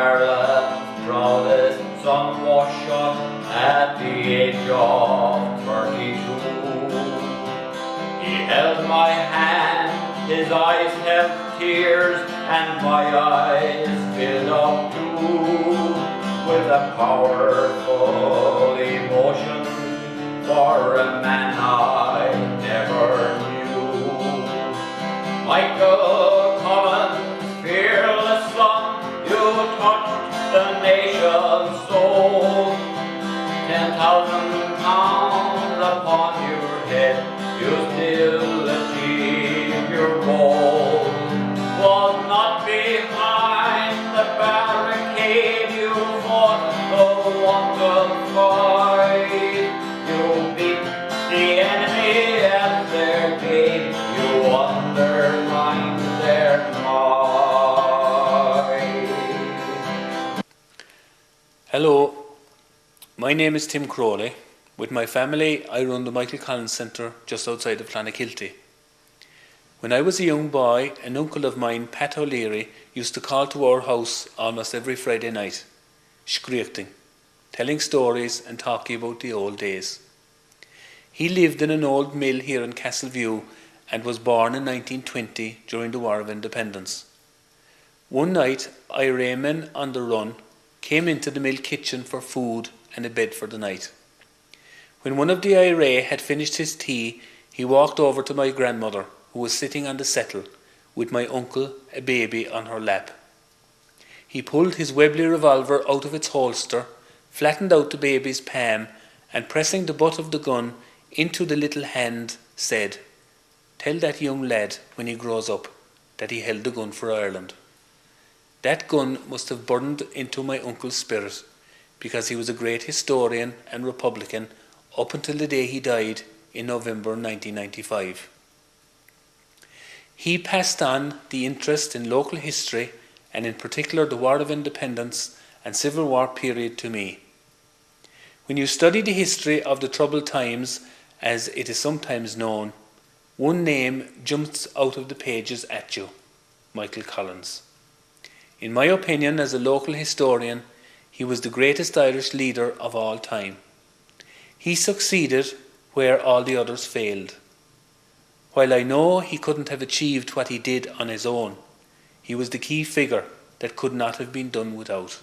Ireland's proudest son was shot at the age of 32. He held my hand, his eyes held tears, and my eyes filled up too, with a powerful emotion for a man I never knew. Micheal Collins, fearless son, you touched the nation's soul. 10,000 pounds upon your head, you still achieve your goal. Was not behind the barricade you fought the want of fight. You beat the enemy at their gate, you undermined their might. Hello, my name is Tim Crowley. With my family, I run the Micheal Collins Centre just outside of Clonakilty. When I was a young boy, an uncle of mine, Pat O'Leary, used to call to our house almost every Friday night, screeching, telling stories and talking about the old days. He lived in an old mill here in Castleview and was born in 1920 during the War of Independence. One night, IRA men on the run came into the mill kitchen for food and a bed for the night. When one of the IRA had finished his tea, he walked over to my grandmother, who was sitting on the settle, with my uncle, a baby, on her lap. He pulled his Webley revolver out of its holster, flattened out the baby's palm, and pressing the butt of the gun into the little hand, said, "Tell that young lad, when he grows up, that he held the gun for Ireland." That gun must have burned into my uncle's spirit, because he was a great historian and Republican up until the day he died in November 1995. He passed on the interest in local history, and in particular the War of Independence and Civil War period, to me. When you study the history of the troubled times, as it is sometimes known, one name jumps out of the pages at you: Micheal Collins. In my opinion, as a local historian, he was the greatest Irish leader of all time. He succeeded where all the others failed. While I know he couldn't have achieved what he did on his own, he was the key figure that could not have been done without.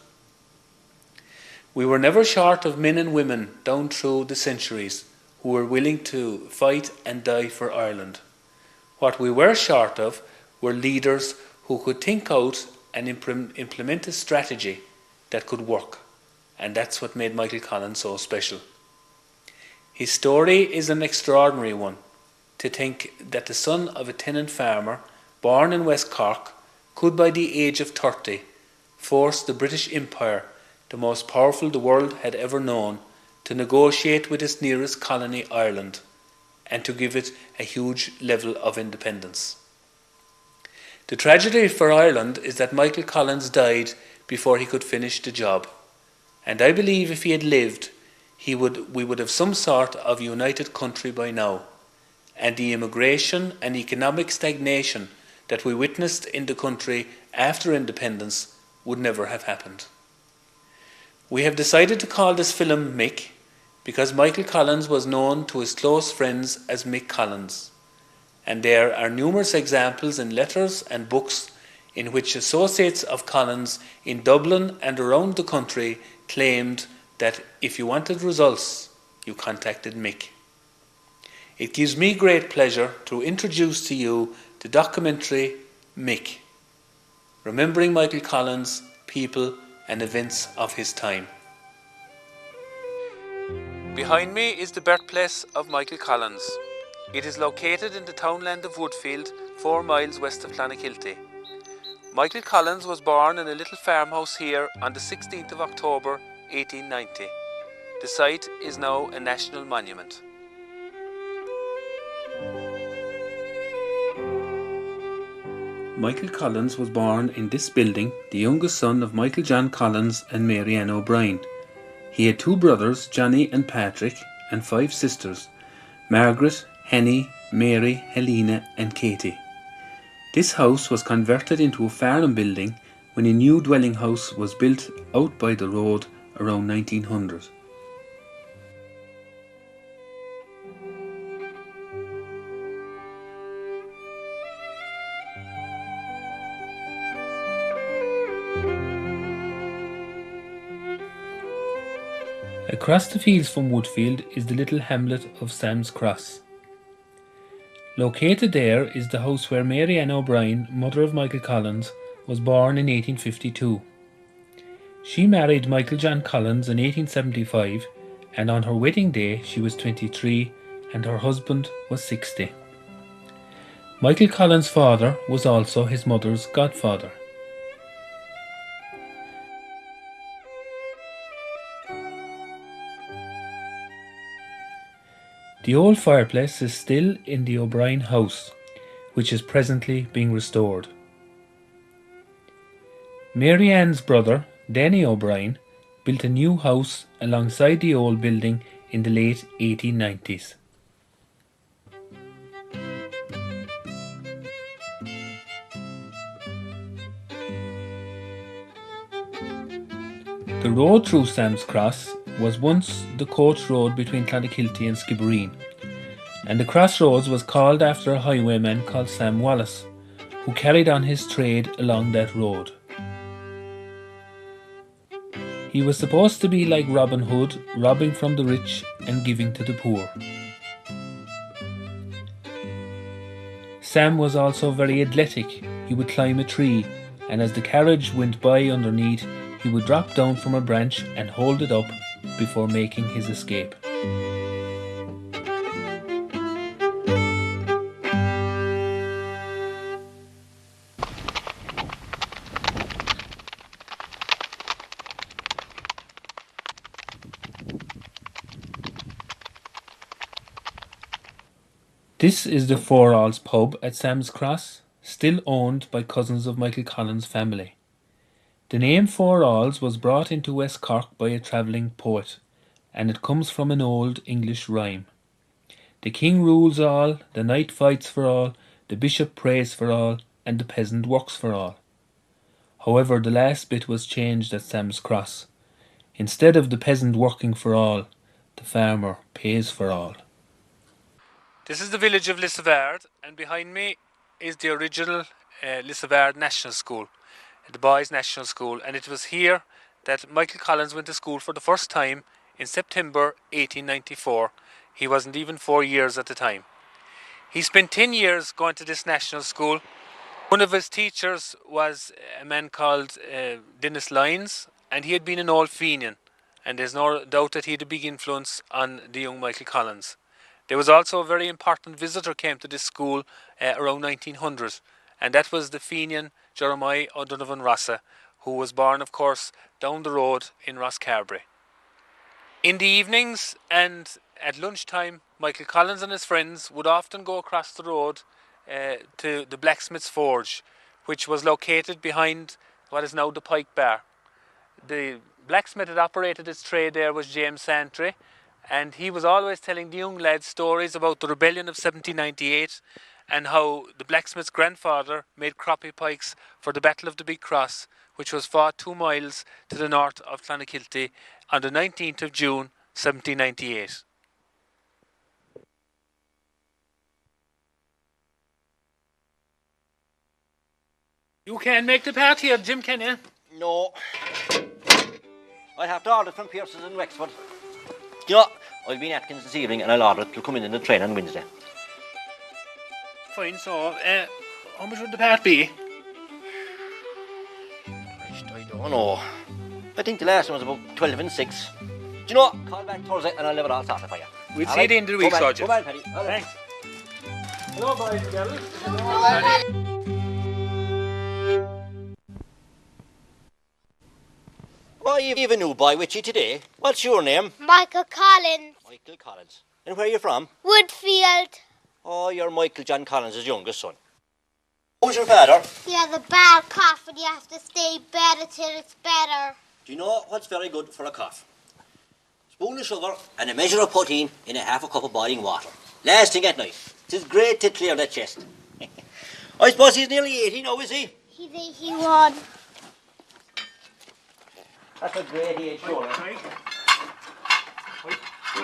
We were never short of men and women down through the centuries who were willing to fight and die for Ireland. What we were short of were leaders who could think out and implement a strategy that could work, and that's what made Micheal Collins so special. His story is an extraordinary one. To think that the son of a tenant farmer born in West Cork could, by the age of 30, force the British Empire, the most powerful the world had ever known, to negotiate with its nearest colony, Ireland, and to give it a huge level of independence. The tragedy for Ireland is that Micheal Collins died before he could finish the job, and I believe if he had lived, we would have some sort of united country by now, and the immigration and economic stagnation that we witnessed in the country after independence would never have happened. We have decided to call this film Mick because Micheal Collins was known to his close friends as Mick Collins, and there are numerous examples in letters and books in which associates of Collins in Dublin and around the country claimed that if you wanted results, you contacted Mick. It gives me great pleasure to introduce to you the documentary Mick, remembering Micheal Collins, people and events of his time. Behind me is the birthplace of Micheal Collins. It is located in the townland of Woodfield, 4 miles west of Clonakilty. Micheal Collins was born in a little farmhouse here on the 16th of October 1890. The site is now a national monument. Micheal Collins was born in this building, the youngest son of Michael John Collins and Mary Ann O'Brien. He had 2 brothers, Johnny and Patrick, and 5 sisters, Margaret, Henny, Mary, Helena and Katie. This house was converted into a farm building when a new dwelling house was built out by the road around 1900. Across the fields from Woodfield is the little hamlet of Sam's Cross. Located there is the house where Mary Ann O'Brien, mother of Micheal Collins, was born in 1852. She married Michael John Collins in 1875, and on her wedding day she was 23 and her husband was 60. Micheal Collins' father was also his mother's godfather. The old fireplace is still in the O'Brien house, which is presently being restored. Mary Ann's brother, Danny O'Brien, built a new house alongside the old building in the late 1890s. The road through Sam's Cross was once the coach road between Clonakilty and Skibbereen, and the crossroads was called after a highwayman called Sam Wallace, who carried on his trade along that road. He was supposed to be like Robin Hood, robbing from the rich and giving to the poor. Sam was also very athletic. He would climb a tree, and as the carriage went by underneath, he would drop down from a branch and hold it up before making his escape. This is the Four Alls pub at Sam's Cross, still owned by cousins of Micheal Collins' family. The name Four Alls was brought into West Cork by a travelling poet, and it comes from an old English rhyme. The king rules all, the knight fights for all, the bishop prays for all, and the peasant works for all. However, the last bit was changed at Sam's Cross. Instead of the peasant working for all, the farmer pays for all. This is the village of Lissavard, and behind me is the original Lissavard National School, the Boys National School, and it was here that Micheal Collins went to school for the first time in September 1894. He wasn't even 4 years at the time. He spent 10 years going to this national school. One of his teachers was a man called Dennis Lyons, and he had been an old Fenian, and there's no doubt that he had a big influence on the young Micheal Collins. There was also a very important visitor came to this school around 1900, and that was the Fenian Jeremiah O'Donovan Rossa, who was born, of course, down the road in Rosscarbery. In the evenings and at lunchtime, Micheal Collins and his friends would often go across the road to the blacksmith's forge, which was located behind what is now the Pike Bar. The blacksmith that operated his trade there was James Santry, and he was always telling the young lads stories about the rebellion of 1798 and how the blacksmith's grandfather made croppy pikes for the Battle of the Big Cross, which was fought 2 miles to the north of Clonakilty on the 19th of June 1798. You can't make the part here, Jim, can you? No. I have to order from Pearson's in Wexford. You know, I'll be in Atkins this evening and I'll order it to come in the train on Wednesday. Fine, so, how much would the part be? I don't know. I think the last one was about 12 and 6. Do you know, call back Thursday and I'll leave it all sorted for you. We'll see you at the end of the week, Sergeant. Go back, Paddy. Thanks. Hello, boys and girls. Hello. Oh, you've a new boy with you today. What's your name? Micheal Collins. Micheal Collins. And where are you from? Woodfield. Oh, you're Michael John Collins' youngest son. Who's your father? He has a bad cough and you have to stay better till it's better. Do you know what's very good for a cough? Spoon of sugar and a measure of poteen in a half a cup of boiling water. Last thing at night. 'Tis great to clear the chest. I suppose he's nearly 80 now, is he? He's 81. That's a great age, sure.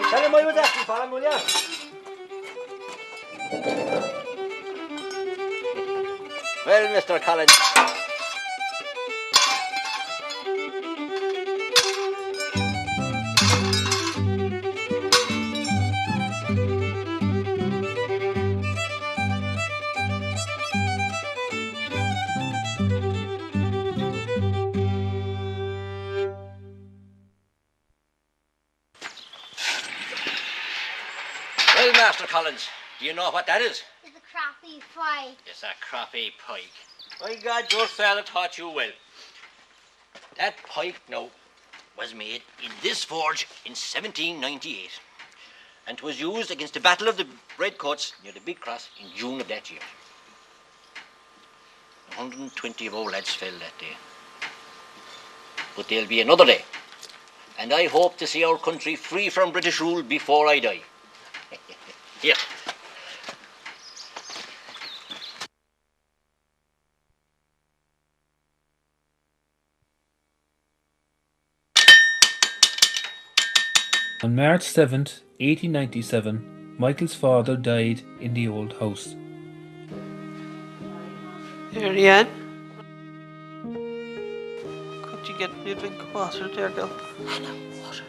Tell him I was asking for him, will ya? Well, Mr. Collins. Well, Master Collins, do you know what that is? It's a crappie pie. It's a crappie pike. My God, your father taught you well. That pike, now, was made in this forge in 1798. And 'twas used against the Battle of the Redcoats near the Big Cross in June of that year. 120 of our lads fell that day. But there'll be another day. And I hope to see our country free from British rule before I die. Here. On March 7th, 1897, Michael's father died in the old house. Here, Ian. Could you get me a drink of water there, girl? Hannah, water.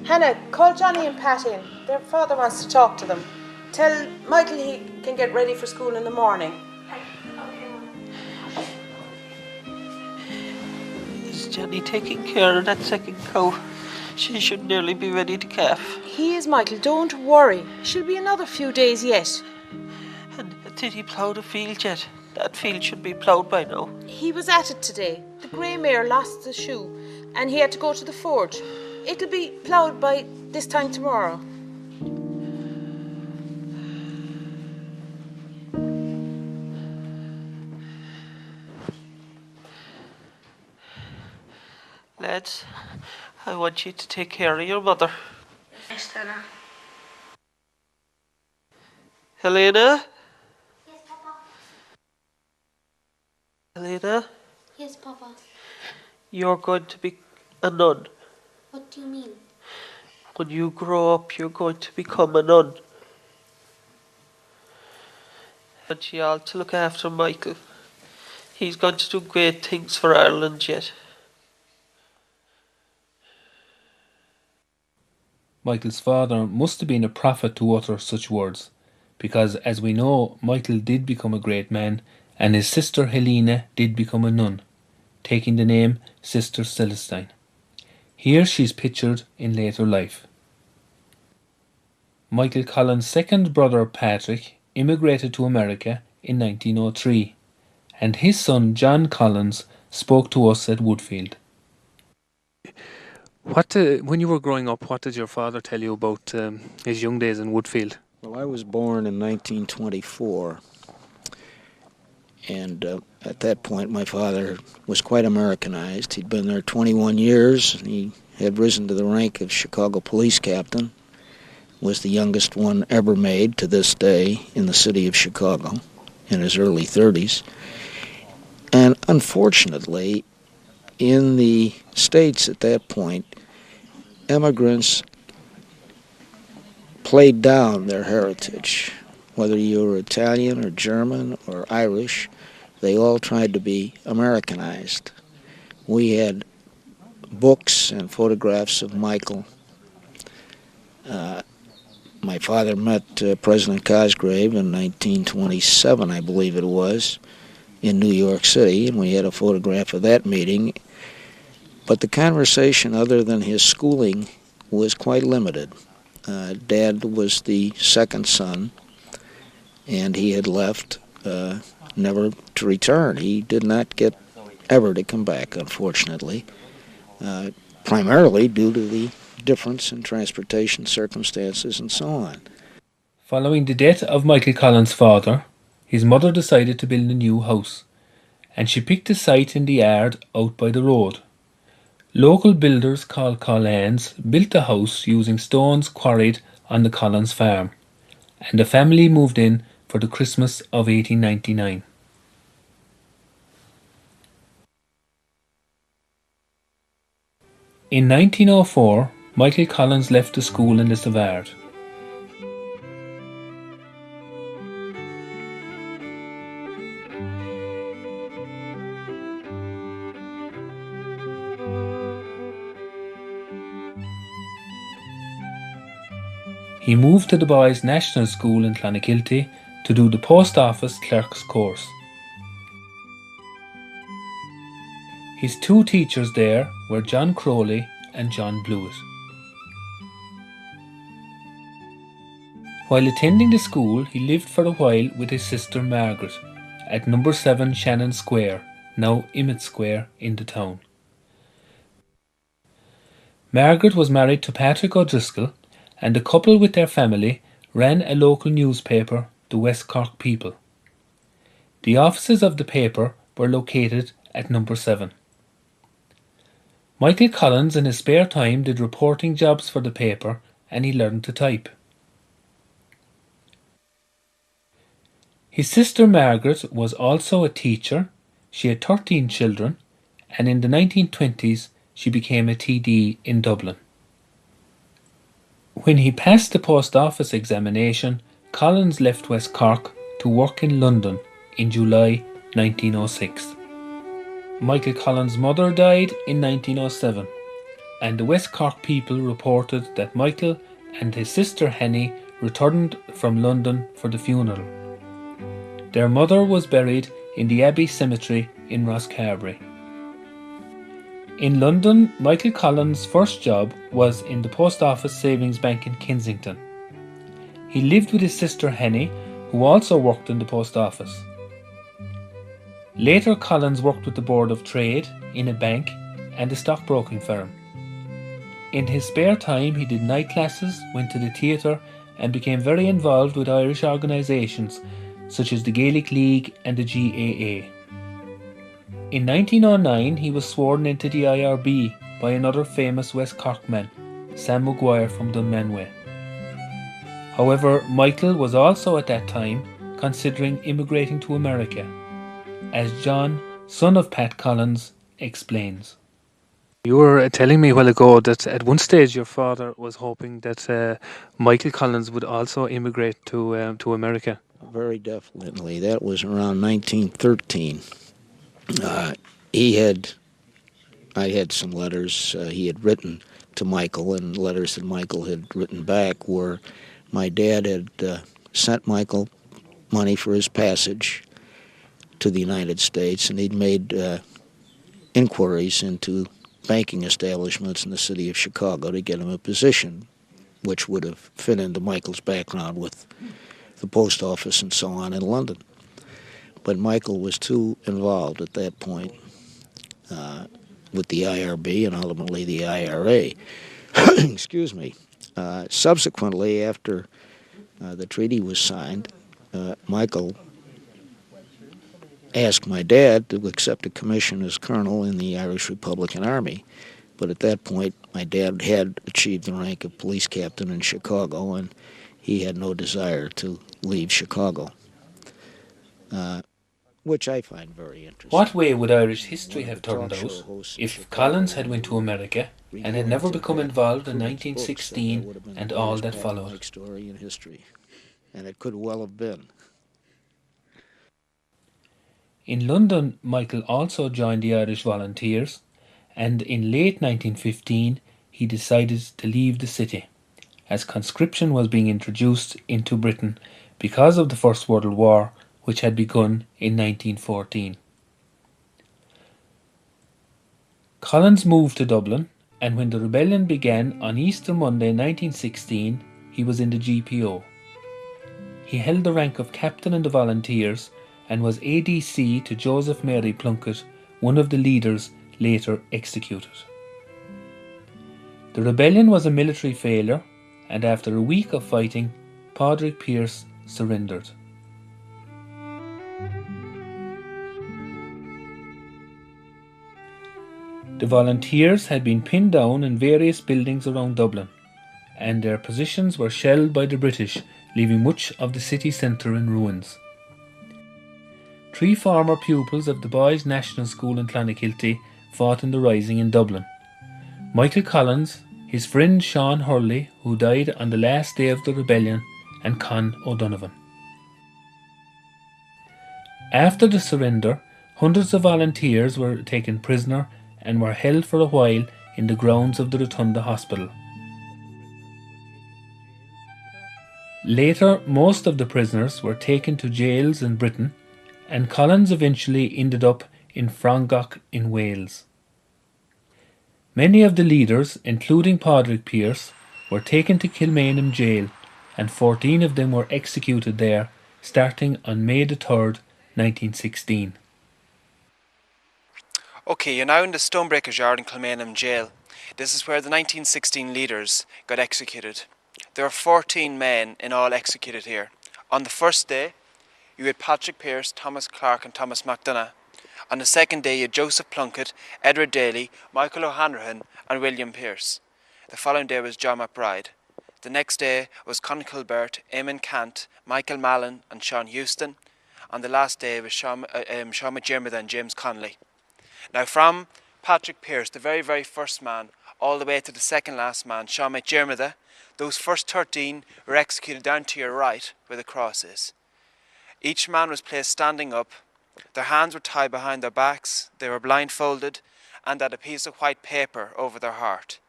Hannah, call Johnny and Pat in. Their father wants to talk to them. Tell Michael he can get ready for school in the morning. Is Johnny taking care of that second cow? She should nearly be ready to calf. He is, Michael, don't worry. She'll be another few days yet. And did he plough the field yet? That field should be ploughed by now. He was at it today. The grey mare lost the shoe and he had to go to the forge. It'll be ploughed by this time tomorrow. Lads, I want you to take care of your mother. Yes, Stella. Helena? Yes, Papa. Helena, Yes, Papa. you're going to be a nun. What do you mean? When you grow up, you're going to become a nun. And she ought to look after Michael. He's going to do great things for Ireland yet. Michael's father must have been a prophet to utter such words, because, as we know, Michael did become a great man, and his sister Helena did become a nun, taking the name Sister Celestine. Here she's pictured in later life. Micheal Collins' second brother Patrick immigrated to America in 1903, and his son John Collins spoke to us at Woodfield. When you were growing up, what did your father tell you about his young days in Woodfield? Well, I was born in 1924, and at that point my father was quite Americanized. He'd been there 21 years, and he had risen to the rank of Chicago police captain, was the youngest one ever made to this day in the city of Chicago in his early 30s. And unfortunately, in the States at that point, immigrants played down their heritage. Whether you were Italian or German or Irish, they all tried to be Americanized. We had books and photographs of Michael. My father met President Cosgrave in 1927, I believe it was, in New York City, and we had a photograph of that meeting. But the conversation, other than his schooling, was quite limited. Dad was the second son, and he had left never to return. He did not get ever to come back, unfortunately, primarily due to the difference in transportation circumstances and so on. Following the death of Micheal Collins' father, his mother decided to build a new house, and she picked a site in the yard out by the road. Local builders called Collins built the house using stones quarried on the Collins farm, and the family moved in for the Christmas of 1899. In 1904, Micheal Collins left the school in the Savard. He moved to the Boys' National School in Clonakilty to do the post office clerk's course. His two teachers there were John Crowley and John Blewett. While attending the school, he lived for a while with his sister Margaret at number 7 Shannon Square, now Emmett Square, in the town. Margaret was married to Patrick O'Driscoll, and the couple with their family ran a local newspaper, the West Cork People. The offices of the paper were located at number 7. Micheal Collins in his spare time did reporting jobs for the paper, and he learned to type. His sister Margaret was also a teacher. She had 13 children, and in the 1920s she became a TD in Dublin. When he passed the post office examination, Collins left West Cork to work in London in July 1906. Micheal Collins' mother died in 1907, and the West Cork People reported that Micheal and his sister Henny returned from London for the funeral. Their mother was buried in the Abbey Cemetery in Rosscarbery. In London, Micheal Collins' first job was in the Post Office Savings Bank in Kensington. He lived with his sister Henny, who also worked in the post office. Later, Collins worked with the Board of Trade, in a bank, and a stockbroking firm. In his spare time, he did night classes, went to the theatre, and became very involved with Irish organisations such as the Gaelic League and the GAA. In 1909, he was sworn into the IRB by another famous West Cork man, Sam Maguire from Dunmanway. However, Micheal was also at that time considering immigrating to America, as John, son of Pat Collins, explains. You were telling me a while ago that at one stage your father was hoping that Micheal Collins would also immigrate to America. Very definitely. That was around 1913. I had some letters he had written to Micheal, and letters that Micheal had written back were my dad had sent Micheal money for his passage to the United States, and he'd made inquiries into banking establishments in the city of Chicago to get him a position, which would have fit into Michael's background with the post office and so on in London. But Micheal was too involved at that point with the IRB and ultimately the IRA. Excuse me. Subsequently, after the treaty was signed, Micheal asked my dad to accept a commission as colonel in the Irish Republican Army. But at that point, my dad had achieved the rank of police captain in Chicago, and he had no desire to leave Chicago, which I find very interesting. What way would Irish history have turned out if Collins had went to America and had never become involved in 1916 and all that followed? Story in history, and it could well have been. In London, Micheal also joined the Irish Volunteers, and in late 1915 he decided to leave the city, as conscription was being introduced into Britain because of the First World War, which had begun in 1914. Collins moved to Dublin, and when the rebellion began on Easter Monday 1916, he was in the GPO. He held the rank of captain in the Volunteers and was ADC to Joseph Mary Plunkett, one of the leaders later executed. The rebellion was a military failure, and after a week of fighting, Padraig Pearse surrendered. The volunteers had been pinned down in various buildings around Dublin, and their positions were shelled by the British, leaving much of the city centre in ruins. 3 former pupils of the Boys' National School in Clonakilty fought in the rising in Dublin. Micheal Collins, his friend Sean Hurley, who died on the last day of the rebellion, and Con O'Donovan. After the surrender, hundreds of volunteers were taken prisoner and were held for a while in the grounds of the Rotunda Hospital. Later, most of the prisoners were taken to jails in Britain, and Collins eventually ended up in Frongoch in Wales. Many of the leaders, including Padraig Pearse, were taken to Kilmainham jail, and 14 of them were executed there, starting on May the 3rd, 1916. Okay, you're now in the Stonebreakers Yard in Kilmainham jail. This is where the 1916 leaders got executed. There are 14 men in all executed here. On the first day, you had Patrick Pearse, Thomas Clark and Thomas MacDonagh. On the second day, you had Joseph Plunkett, Edward Daly, Michael O'Hanrahan and William Pearse. The following day was John McBride. The next day was Con Kilbert, Eamon Cant, Michael Mallon and Sean Houston. On the last day was Sean McDermott and James Connolly. Now from Patrick Pearse, the very, very first man, all the way to the second last man, Sean McDermott, those first 13 were executed down to your right where the cross is. Each man was placed standing up. Their hands were tied behind their backs, they were blindfolded, and had a piece of white paper over their heart.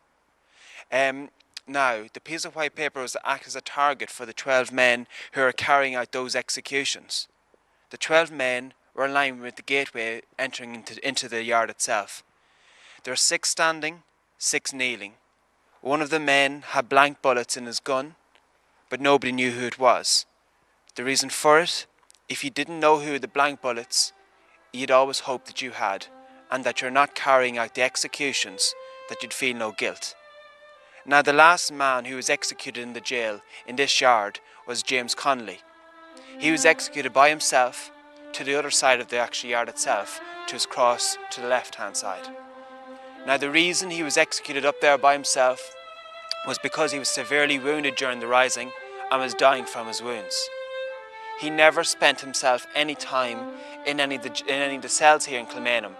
Now, the piece of white paper was to act as a target for the 12 men who were carrying out those executions. The 12 men were in line with the gateway entering into the yard itself. There were 6 standing, 6 kneeling. One of the men had blank bullets in his gun, but nobody knew who it was. The reason for it, if you didn't know who the blank bullets, you'd always hope that you had, and that you're not carrying out the executions, that you'd feel no guilt. Now the last man who was executed in the jail in this yard was James Connolly. He was executed by himself to the other side of the actual yard itself, to his cross to the left hand side. Now the reason he was executed up there by himself was because he was severely wounded during the rising and was dying from his wounds. He never spent himself any time in any of the cells here in Kilmainham.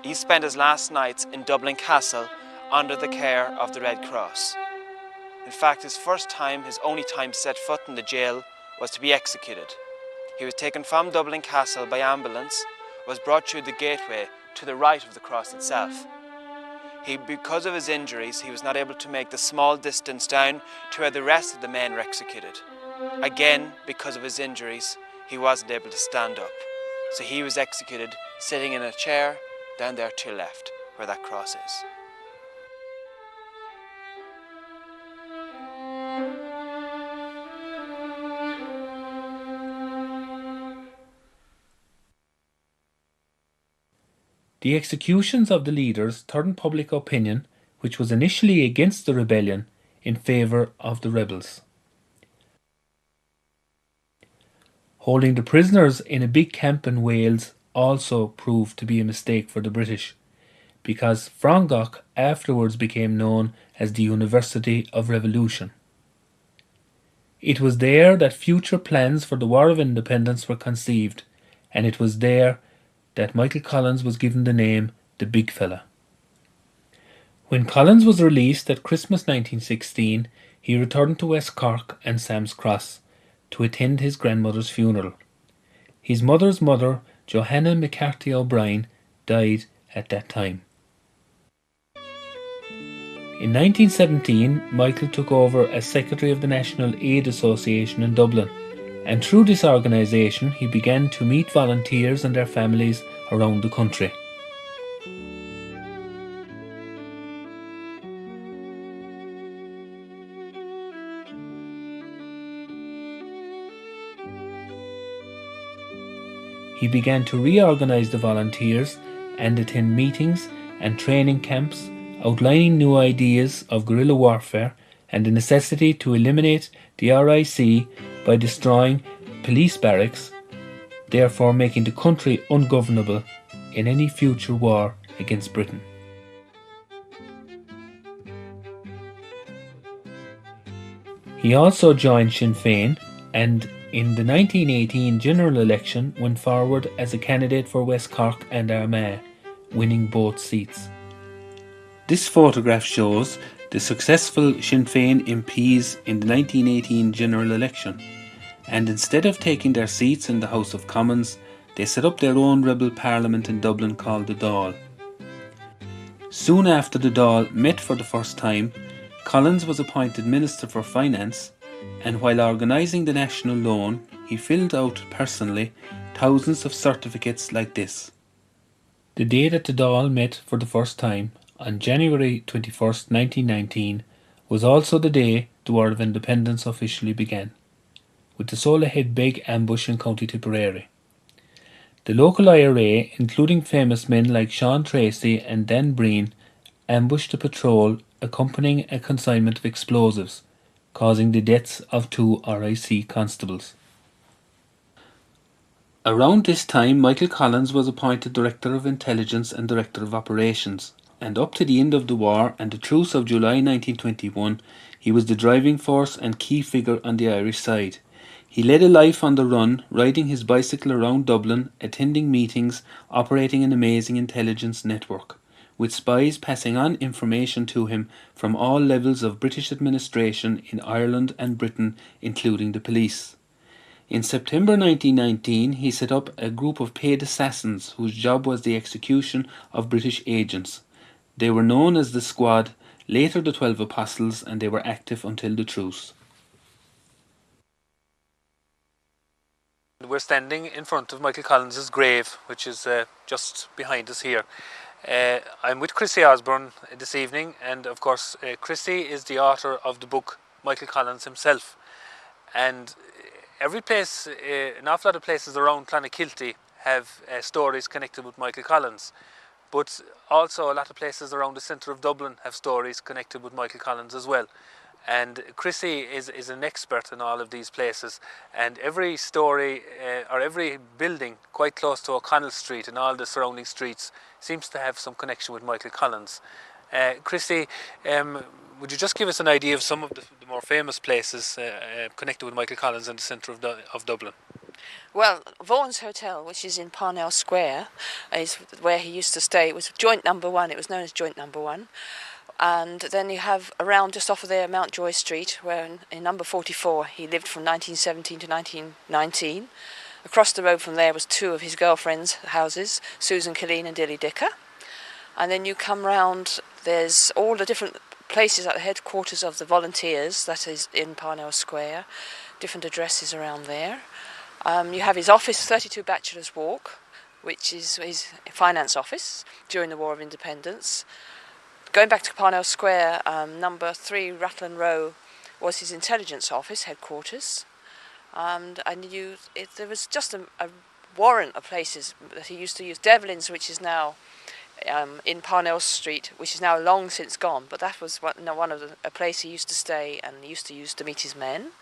He spent his last nights in Dublin Castle under the care of the Red Cross. In fact, his only time to set foot in the jail was to be executed. He was taken from Dublin Castle by ambulance, was brought through the gateway to the right of the cross itself. Because of his injuries, he was not able to make the small distance down to where the rest of the men were executed. Again, because of his injuries, he wasn't able to stand up. So he was executed sitting in a chair down there to your left, where that cross is. The executions of the leaders turned public opinion, which was initially against the rebellion, in favour of the rebels. Holding the prisoners in a big camp in Wales also proved to be a mistake for the British, because Frongoch afterwards became known as the University of Revolution. It was there that future plans for the War of Independence were conceived, and it was there that Micheal Collins was given the name the Big Fella. When Collins was released at Christmas 1916, he returned to West Cork and Sam's Cross to attend his grandmother's funeral. His mother's mother, Johanna McCarthy O'Brien, died at that time. In 1917, Micheal took over as Secretary of the National Aid Association in Dublin, and through this organisation he began to meet volunteers and their families around the country. He began to reorganise the volunteers and attend meetings and training camps, outlining new ideas of guerrilla warfare and the necessity to eliminate the RIC by destroying police barracks, therefore making the country ungovernable in any future war against Britain. He also joined Sinn Féin and in the 1918 general election went forward as a candidate for West Cork and Armagh, winning both seats. This photograph shows the successful Sinn Féin MPs in the 1918 general election, and instead of taking their seats in the House of Commons, they set up their own rebel parliament in Dublin called the Dáil. Soon after the Dáil met for the first time, Collins was appointed Minister for Finance, and while organising the national loan, he filled out personally thousands of certificates like this. The day that the Dáil met for the first time, on January 21st, 1919, was also the day the War of Independence officially began, with the Solahead Beg ambush in County Tipperary. The local IRA, including famous men like Sean Tracy and Dan Breen, ambushed a patrol accompanying a consignment of explosives, causing the deaths of 2 RIC constables. Around this time, Micheal Collins was appointed Director of Intelligence and Director of Operations, and up to the end of the war and the truce of July 1921, he was the driving force and key figure on the Irish side. He led a life on the run, riding his bicycle around Dublin, attending meetings, operating an amazing intelligence network, with spies passing on information to him from all levels of British administration in Ireland and Britain, including the police. In September 1919, he set up a group of paid assassins whose job was the execution of British agents. They were known as the Squad, later the 12 Apostles, and they were active until the truce. We're standing in front of Micheal Collins' grave, which is just behind us here. I'm with Chrissy Osborne this evening, and of course Chrissy is the author of the book Micheal Collins himself. And every place, an awful lot of places around Clonakilty have stories connected with Micheal Collins, but also a lot of places around the centre of Dublin have stories connected with Micheal Collins as well. And Chrissy is an expert in all of these places, and every story or every building quite close to O'Connell Street and all the surrounding streets seems to have some connection with Micheal Collins. Chrissy, would you just give us an idea of some of the more famous places connected with Micheal Collins in the centre of Dublin? Well, Vaughan's Hotel, which is in Parnell Square, is where he used to stay. It was joint number 1. It was known as joint number 1. And then you have around just off of there Mountjoy Street, where in number 44 he lived from 1917 to 1919. Across the road from there was 2 of his girlfriends' houses, Susan Killeen and Dilly Dicker. And then you come round, there's all the different places at the headquarters of the volunteers, that is in Parnell Square, different addresses around there. You have his office, 32 Bachelor's Walk, which is his finance office during the War of Independence. Going back to Parnell Square, number 3 Rathlin Row was his intelligence office, headquarters. And there was just a warrant of places that he used to use. Devlin's, which is now in Parnell Street, which is now long since gone, but that was one of a place he used to stay and used to use to meet his men.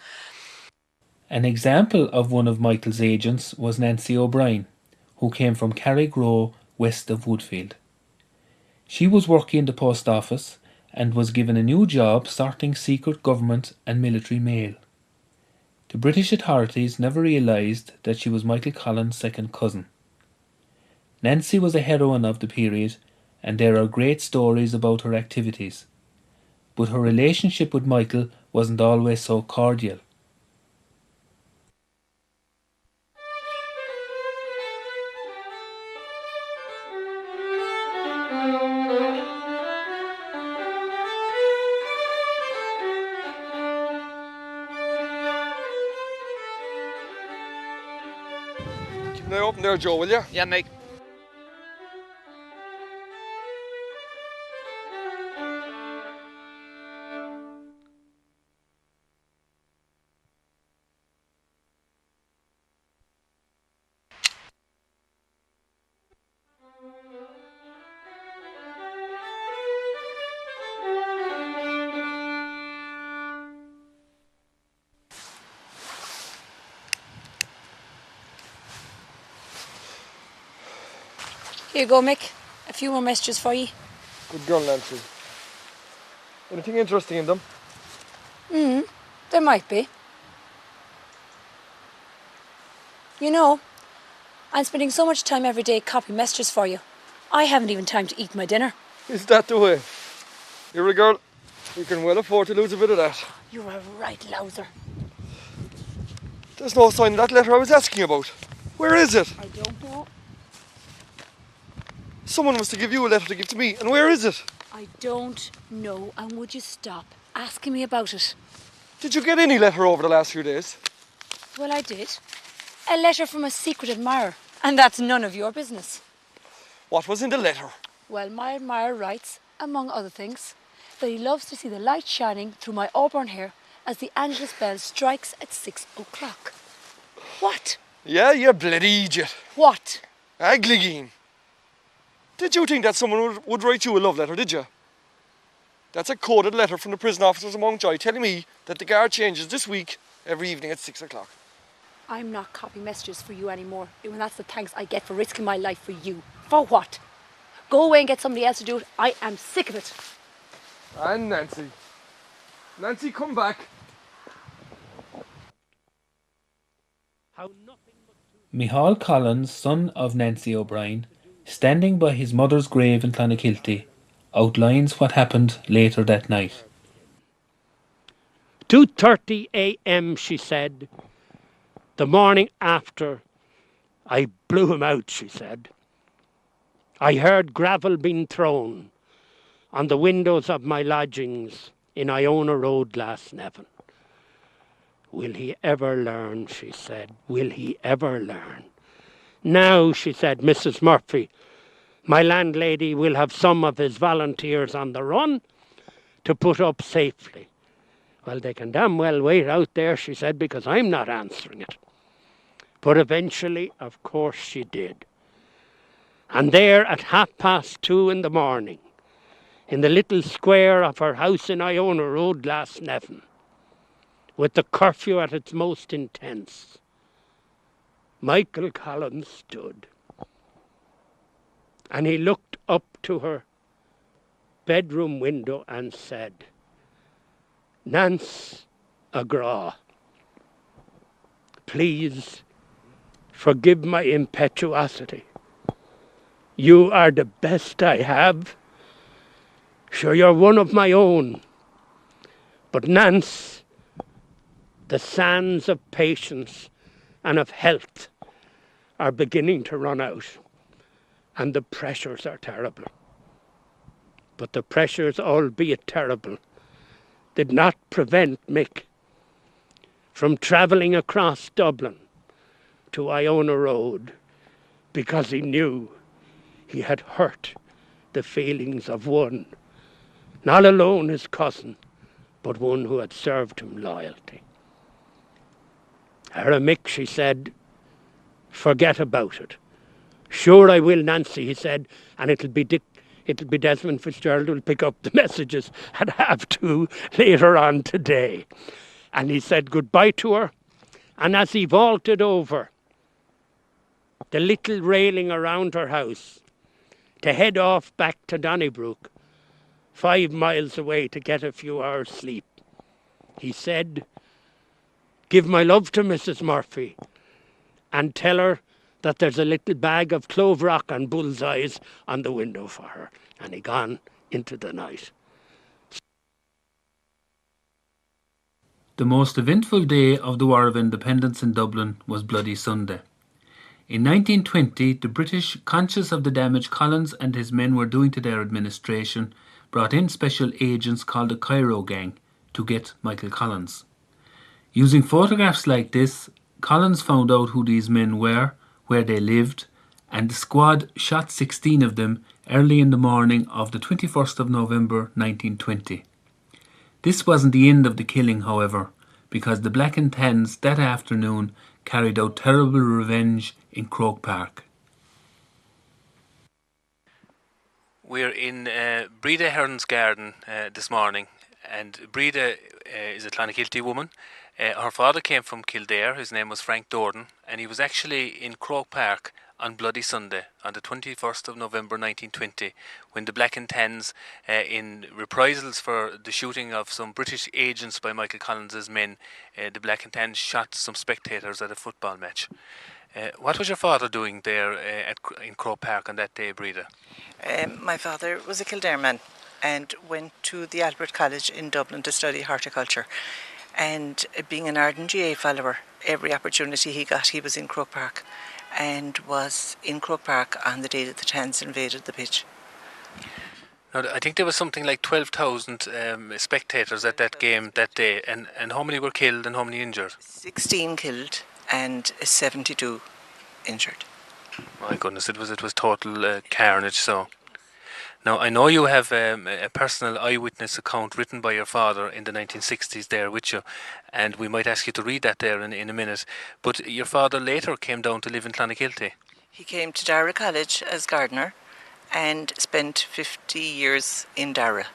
An example of one of Michael's agents was Nancy O'Brien, who came from Carrigrow, west of Woodfield. She was working in the post office and was given a new job sorting secret government and military mail. The British authorities never realised that she was Micheal Collins' second cousin. Nancy was a heroine of the period, and there are great stories about her activities. But her relationship with Micheal wasn't always so cordial. Keep an eye open there, Joe, will you? Yeah, mate. Here you go, Mick. A few more messages for you. Good girl, Nancy. Anything interesting in them? There might be. You know, I'm spending so much time every day copying messages for you. I haven't even time to eat my dinner. Is that the way? You're a girl. You can well afford to lose a bit of that. You're a right louser. There's no sign of that letter I was asking about. Where is it? I don't know. Someone was to give you a letter to give to me, and where is it? I don't know, and would you stop asking me about it? Did you get any letter over the last few days? Well, I did. A letter from a secret admirer, and that's none of your business. What was in the letter? Well, my admirer writes, among other things, that he loves to see the light shining through my auburn hair as the Angelus bell strikes at 6 o'clock. What? Yeah, you bloody idiot. What? Agligeen. Did you think that someone would write you a love letter, did you? That's a coded letter from the prison officers of Mountjoy telling me that the guard changes this week every evening at 6 o'clock. I'm not copying messages for you anymore, when that's the thanks I get for risking my life for you. For what? Go away and get somebody else to do it. I am sick of it. And Nancy. Nancy, come back. Micheal Collins, son of Nancy O'Brien, standing by his mother's grave in Clonakilty, outlines what happened later that night. 2:30 a.m., she said. The morning after, I blew him out, she said. I heard gravel being thrown on the windows of my lodgings in Iona Road last Nevin. Will he ever learn, she said. Will he ever learn? Now, she said, Mrs. Murphy, my landlady will have some of his volunteers on the run to put up safely. Well, they can damn well wait out there, she said, because I'm not answering it. But eventually, of course, she did. And there at 2:30 in the morning, in the little square of her house in Iona Road last Nevin, with the curfew at its most intense, Micheal Collins stood. And he looked up to her bedroom window and said, Nance Agra, please forgive my impetuosity. You are the best I have. Sure, you're one of my own. But Nance, the sands of patience and of health are beginning to run out, and the pressures are terrible. But the pressures, albeit terrible, did not prevent Mick from travelling across Dublin to Iona Road, because he knew he had hurt the feelings of one, not alone his cousin, but one who had served him loyalty. Her Mick, she said, forget about it. Sure I will, Nancy, he said, and it'll be Desmond Fitzgerald who'll pick up the messages at 2:30 later on today. And he said goodbye to her, and as he vaulted over the little railing around her house to head off back to Donnybrook, 5 miles away, to get a few hours' sleep, he said, give my love to Mrs. Murphy and tell her that there's a little bag of clove rock and bullseyes on the window for her. And he gone into the night. The most eventful day of the War of Independence in Dublin was Bloody Sunday. In 1920, the British, conscious of the damage Collins and his men were doing to their administration, brought in special agents called the Cairo Gang to get Micheal Collins. Using photographs like this, Collins found out who these men were, where they lived, and the squad shot 16 of them early in the morning of the 21st of November 1920. This wasn't the end of the killing, however, because the Black and Tans that afternoon carried out terrible revenge in Croke Park. We're in Breda Heron's garden this morning, and Breda is a Clonakilty woman. Her father came from Kildare. His name was Frank Dordan, and he was actually in Croke Park on Bloody Sunday, on the 21st of November 1920, when the Black and Tans, in reprisals for the shooting of some British agents by Micheal Collins' men, the Black and Tans shot some spectators at a football match. What was your father doing there in Croke Park on that day, Breda? My father was a Kildare man and went to the Albert College in Dublin to study horticulture. And being an ardent GA follower, every opportunity he got, he was in Croke Park, and was in Croke Park on the day that the Tans invaded the pitch. Now, I think there was something like 12,000 spectators at that game that day, and how many were killed and how many injured? 16 killed and 72 injured. My goodness, it was total carnage. So, now I know you have a personal eyewitness account written by your father in the 1960s there with you, and we might ask you to read that there in a minute. But your father later came down to live in Clonakilty. He came to Dara College as gardener and spent 50 years in Dara.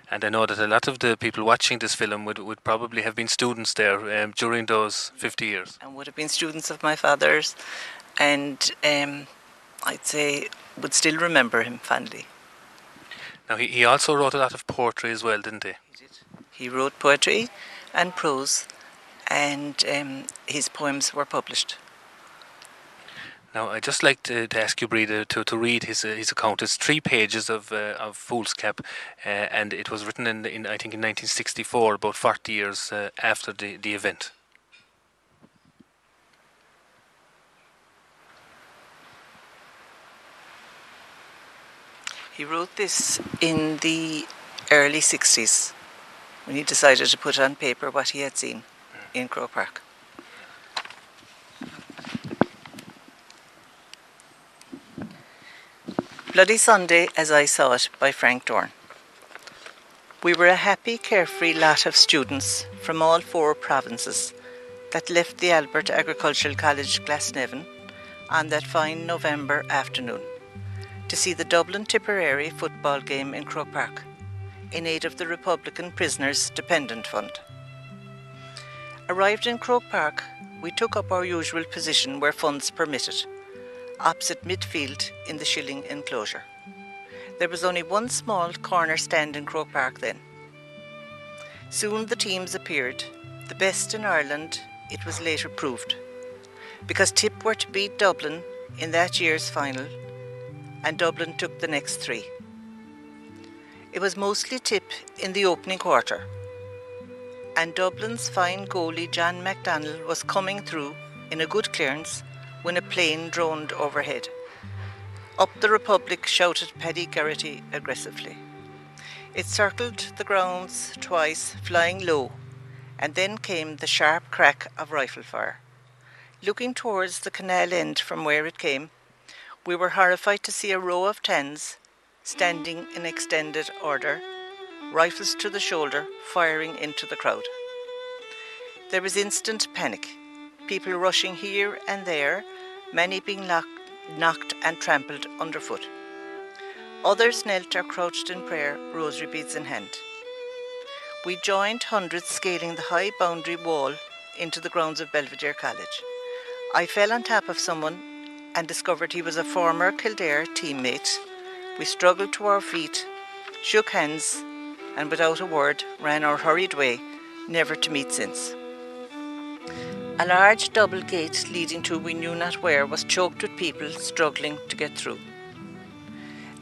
And I know that a lot of the people watching this film would probably have been students there during those 50 years. And would have been students of my father's, and I'd say would still remember him fondly. Now, he also wrote a lot of poetry as well, didn't he? He did. He wrote poetry and prose, and his poems were published. Now, I'd just like to ask you, Breda, to read his account. It's 3 pages of foolscap, and it was written in I think in 1964, about 40 years after the event. He wrote this in the early 60s when he decided to put on paper what he had seen in Croke Park. Bloody Sunday as I Saw It by Frank Dorn. We were a happy, carefree lot of students from all 4 provinces that left the Albert Agricultural College Glasnevin on that fine November afternoon to see the Dublin Tipperary football game in Croke Park in aid of the Republican Prisoners Dependent Fund. Arrived in Croke Park, we took up our usual position where funds permitted, opposite midfield in the Shilling enclosure. There was only one small corner stand in Croke Park then. Soon the teams appeared, the best in Ireland, it was later proved, because Tip were to beat Dublin in that year's final, and Dublin took the next 3. It was mostly Tip in the opening quarter, and Dublin's fine goalie John McDonnell was coming through in a good clearance when a plane droned overhead. Up the Republic shouted Paddy Garrity aggressively. It circled the grounds twice, flying low, and then came the sharp crack of rifle fire. Looking towards the canal end from where it came, we were horrified to see a row of Tans standing in extended order, rifles to the shoulder, firing into the crowd. There was instant panic, people rushing here and there, many being knocked and trampled underfoot. Others knelt or crouched in prayer, rosary beads in hand. We joined hundreds scaling the high boundary wall into the grounds of Belvedere College. I fell on top of someone and discovered he was a former Kildare teammate. We struggled to our feet, shook hands, and without a word ran our hurried way, never to meet since. A large double gate leading to we knew not where was choked with people struggling to get through.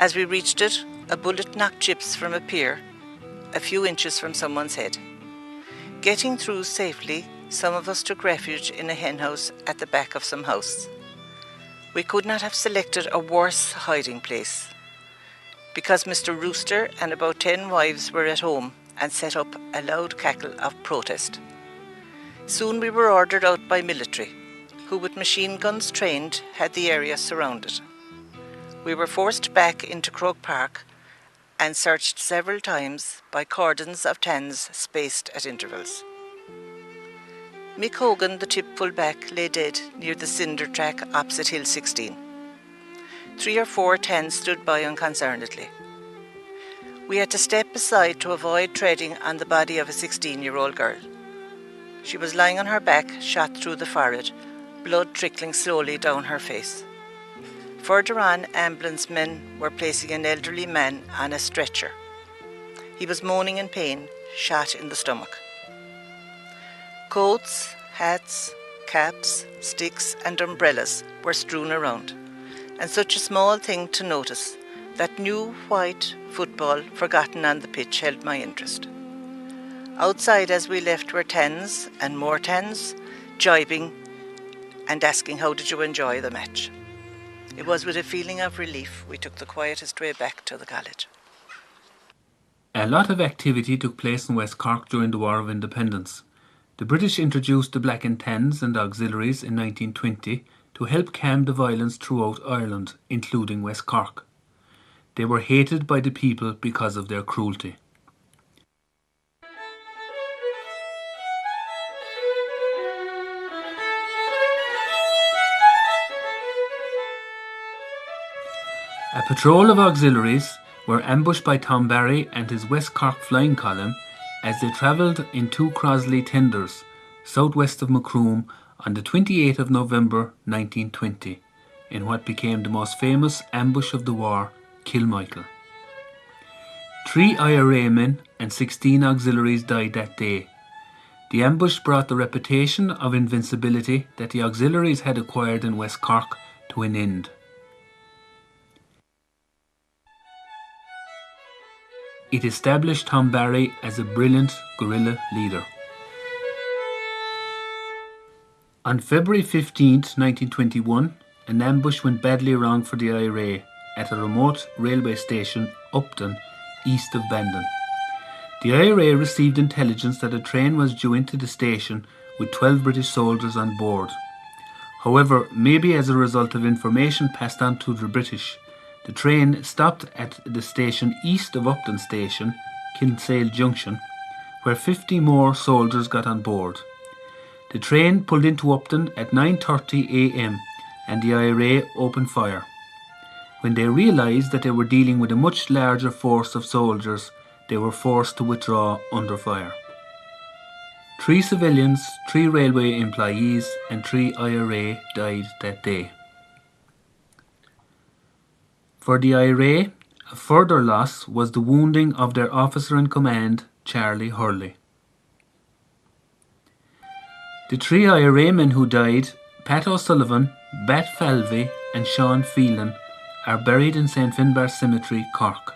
As we reached it, a bullet knocked chips from a pier, a few inches from someone's head. Getting through safely, some of us took refuge in a henhouse at the back of some house. We could not have selected a worse hiding place, because Mr. Rooster and about 10 wives were at home and set up a loud cackle of protest. Soon we were ordered out by military, who with machine guns trained had the area surrounded. We were forced back into Croke Park and searched several times by cordons of Tans spaced at intervals. Mick Hogan, the Tip full-back, lay dead near the cinder track opposite Hill 16. 3 or 4 Tans stood by unconcernedly. We had to step aside to avoid treading on the body of a 16-year-old girl. She was lying on her back, shot through the forehead, blood trickling slowly down her face. Further on, ambulance men were placing an elderly man on a stretcher. He was moaning in pain, shot in the stomach. Coats, hats, caps, sticks and umbrellas were strewn around, and such a small thing to notice, that new white football forgotten on the pitch, held my interest. Outside as we left were tens and more tens, jibing and asking how did you enjoy the match. It was with a feeling of relief we took the quietest way back to the college. A lot of activity took place in West Cork during the War of Independence. The British introduced the Black and Tans and auxiliaries in 1920 to help calm the violence throughout Ireland, including West Cork. They were hated by the people because of their cruelty. A patrol of auxiliaries were ambushed by Tom Barry and his West Cork flying column as they travelled in two Crosley tenders, southwest of Macroom, on the 28th of November 1920, in what became the most famous ambush of the war, Kilmichael. 3 IRA men and 16 auxiliaries died that day. The ambush brought the reputation of invincibility that the auxiliaries had acquired in West Cork to an end. It established Tom Barry as a brilliant guerrilla leader. On February 15, 1921, an ambush went badly wrong for the IRA at a remote railway station, Upton, east of Bandon. The IRA received intelligence that a train was due into the station with 12 British soldiers on board. However, maybe as a result of information passed on to the British, the train stopped at the station east of Upton Station, Kinsale Junction, where 50 more soldiers got on board. The train pulled into Upton at 9:30 a.m. and the IRA opened fire. When they realised that they were dealing with a much larger force of soldiers, they were forced to withdraw under fire. 3 civilians, 3 railway employees and 3 IRA died that day. For the IRA, a further loss was the wounding of their officer-in-command, Charlie Hurley. The 3 IRA men who died, Pat O'Sullivan, Bat Falvey and Sean Phelan, are buried in St Finbar Cemetery, Cork.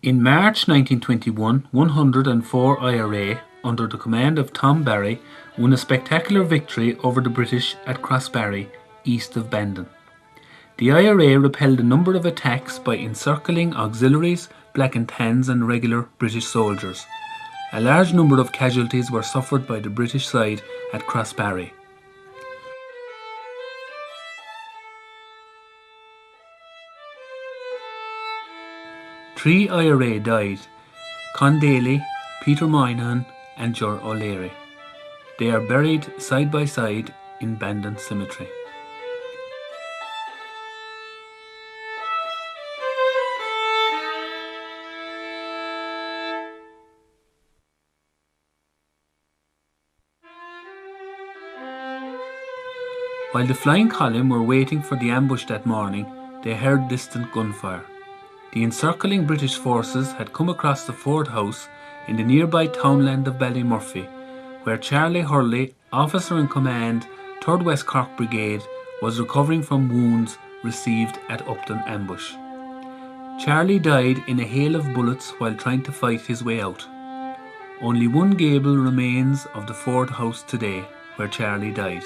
In March 1921, 104 IRA, under the command of Tom Barry, won a spectacular victory over the British at Crossbarry, east of Bandon. The IRA repelled a number of attacks by encircling auxiliaries, Black and Tans and regular British soldiers. A large number of casualties were suffered by the British side at Crossbarry. Three IRA died: Con Daly, Peter Moynihan and Ger O'Leary. They are buried side by side in Bandon Cemetery. While the flying column were waiting for the ambush that morning, they heard distant gunfire. The encircling British forces had come across the Ford House in the nearby townland of Ballymurphy, where Charlie Hurley, officer in command, 3rd West Cork Brigade, was recovering from wounds received at Upton ambush. Charlie died in a hail of bullets while trying to fight his way out. Only one gable remains of the Ford House today, where Charlie died.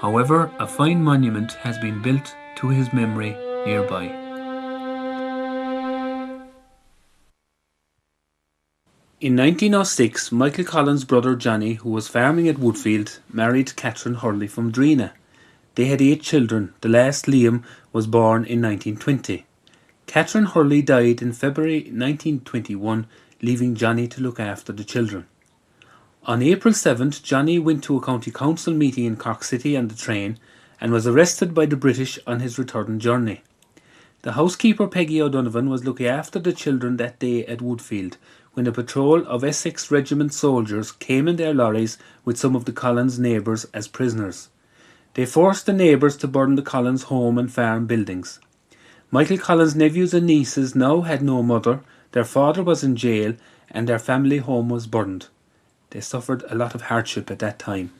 However, a fine monument has been built to his memory nearby. In 1906, Micheal Collins' brother Johnny, who was farming at Woodfield, married Catherine Hurley from Drina. They had 8 children. The last, Liam, was born in 1920. Catherine Hurley died in February 1921, leaving Johnny to look after the children. On April 7th, Johnny went to a county council meeting in Cork City on the train and was arrested by the British on his return journey. The housekeeper Peggy O'Donovan was looking after the children that day at Woodfield when a patrol of Essex Regiment soldiers came in their lorries with some of the Collins neighbours as prisoners. They forced the neighbours to burn the Collins home and farm buildings. Michael Collins' nephews and nieces now had no mother, their father was in jail, and their family home was burned. They suffered a lot of hardship at that time.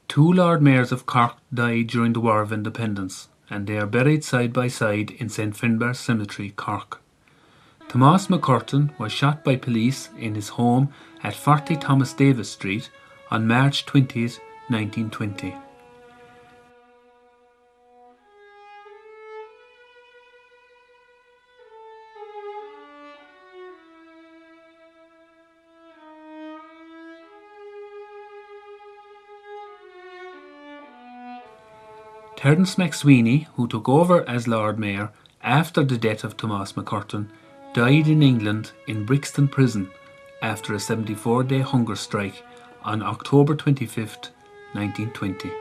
Two Lord Mayors of Cork died during the War of Independence, and they are buried side by side in St Finbarr Cemetery, Cork. Thomas McCurtain was shot by police in his home at 40 Thomas Davis Street on March 20, 1920. Terence McSweeney, who took over as Lord Mayor after the death of Thomas McCurtain, died in England in Brixton Prison after a 74-day hunger strike on October 25, 1920.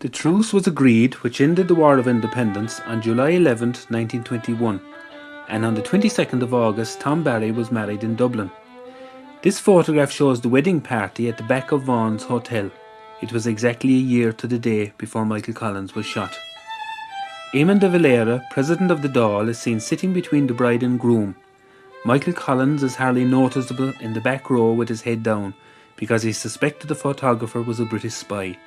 The truce was agreed which ended the War of Independence on July 11, 1921, and on the 22nd of August Tom Barry was married in Dublin. This photograph shows the wedding party at the back of Vaughan's Hotel. It was exactly a year to the day before Michael Collins was shot. Eamon de Valera, president of the Dáil, is seen sitting between the bride and groom. Michael Collins is hardly noticeable in the back row with his head down because he suspected the photographer was a British spy.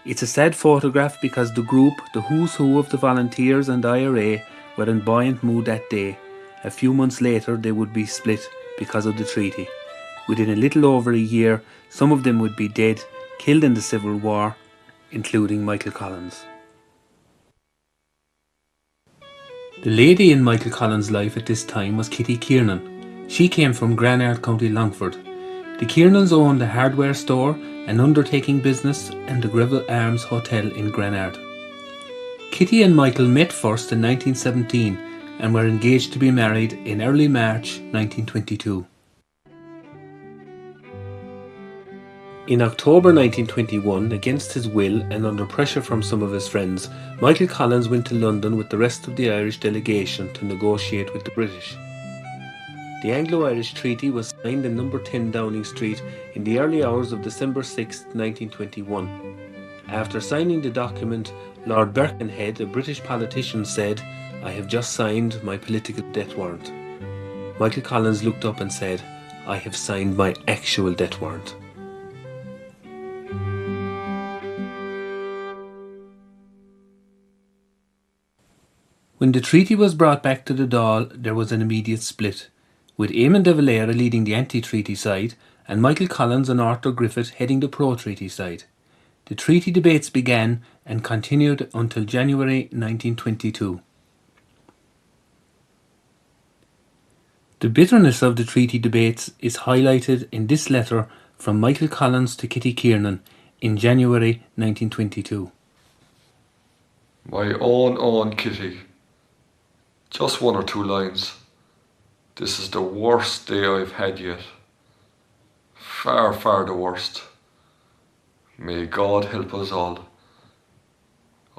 It's a sad photograph because the group, the who's who of the volunteers and IRA, were in buoyant mood that day. A few months later they would be split because of the treaty. Within a little over a year, some of them would be dead, killed in the Civil War, including Michael Collins. The lady in Michael Collins' life at this time was Kitty Kiernan. She came from Granard, County Longford. The Kiernans owned a hardware store, an undertaking business and the Greville Arms Hotel in Granard. Kitty and Michael met first in 1917 and were engaged to be married in early March 1922. In October 1921, against his will and under pressure from some of his friends, Michael Collins went to London with the rest of the Irish delegation to negotiate with the British. The Anglo-Irish Treaty was signed in number 10 Downing Street in the early hours of December 6, 1921. After signing the document, Lord Birkenhead, a British politician, said, "I have just signed my political death warrant." Michael Collins looked up and said, "I have signed my actual death warrant." When the treaty was brought back to the Dáil, there was an immediate split, with Eamon de Valera leading the anti-treaty side and Michael Collins and Arthur Griffith heading the pro-treaty side. The treaty debates began and continued until January 1922. The bitterness of the treaty debates is highlighted in this letter from Michael Collins to Kitty Kiernan in January 1922. My own Kitty. Just one or two lines. This is the worst day I've had yet. Far, far the worst. May God help us all.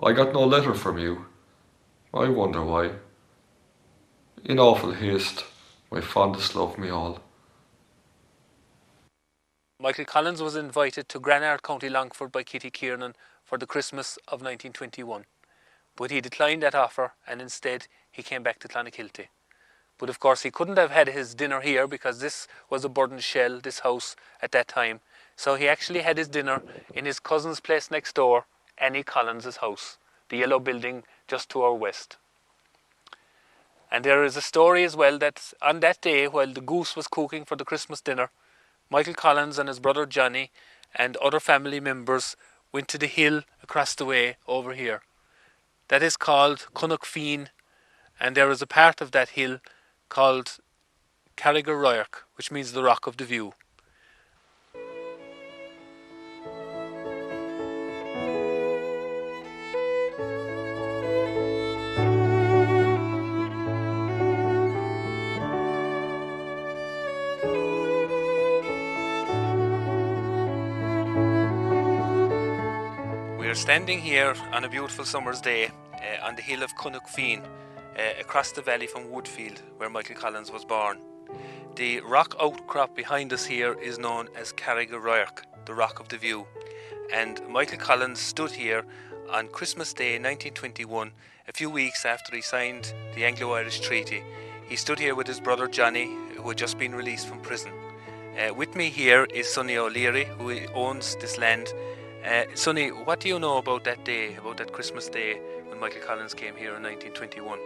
I got no letter from you. I wonder why. In awful haste, my fondest love me all. Michael Collins was invited to Granard, County Longford by Kitty Kiernan for the Christmas of 1921. But he declined that offer and instead he came back to Clonakilty. But of course he couldn't have had his dinner here because this was a burdened shell, this house, at that time. So he actually had his dinner in his cousin's place next door, Annie Collins' house, the yellow building just to our west. And there is a story as well that on that day, while the goose was cooking for the Christmas dinner, Michael Collins and his brother Johnny and other family members went to the hill across the way over here. that is called Cunnock, and there is a part of that hill called Carrigaroirk, which means the Rock of the View. We are standing here on a beautiful summer's day on the hill of Cunnock, across the valley from Woodfield, where Micheal Collins was born. The rock outcrop behind us here is known as Carrigaroirk, the Rock of the View. And Micheal Collins stood here on Christmas Day 1921, a few weeks after he signed the Anglo-Irish Treaty. He stood here with his brother Johnny, who had just been released from prison. With me here is Sonny O'Leary, who owns this land. Sonny, what do you know about that day, about that Christmas Day when Micheal Collins came here in 1921?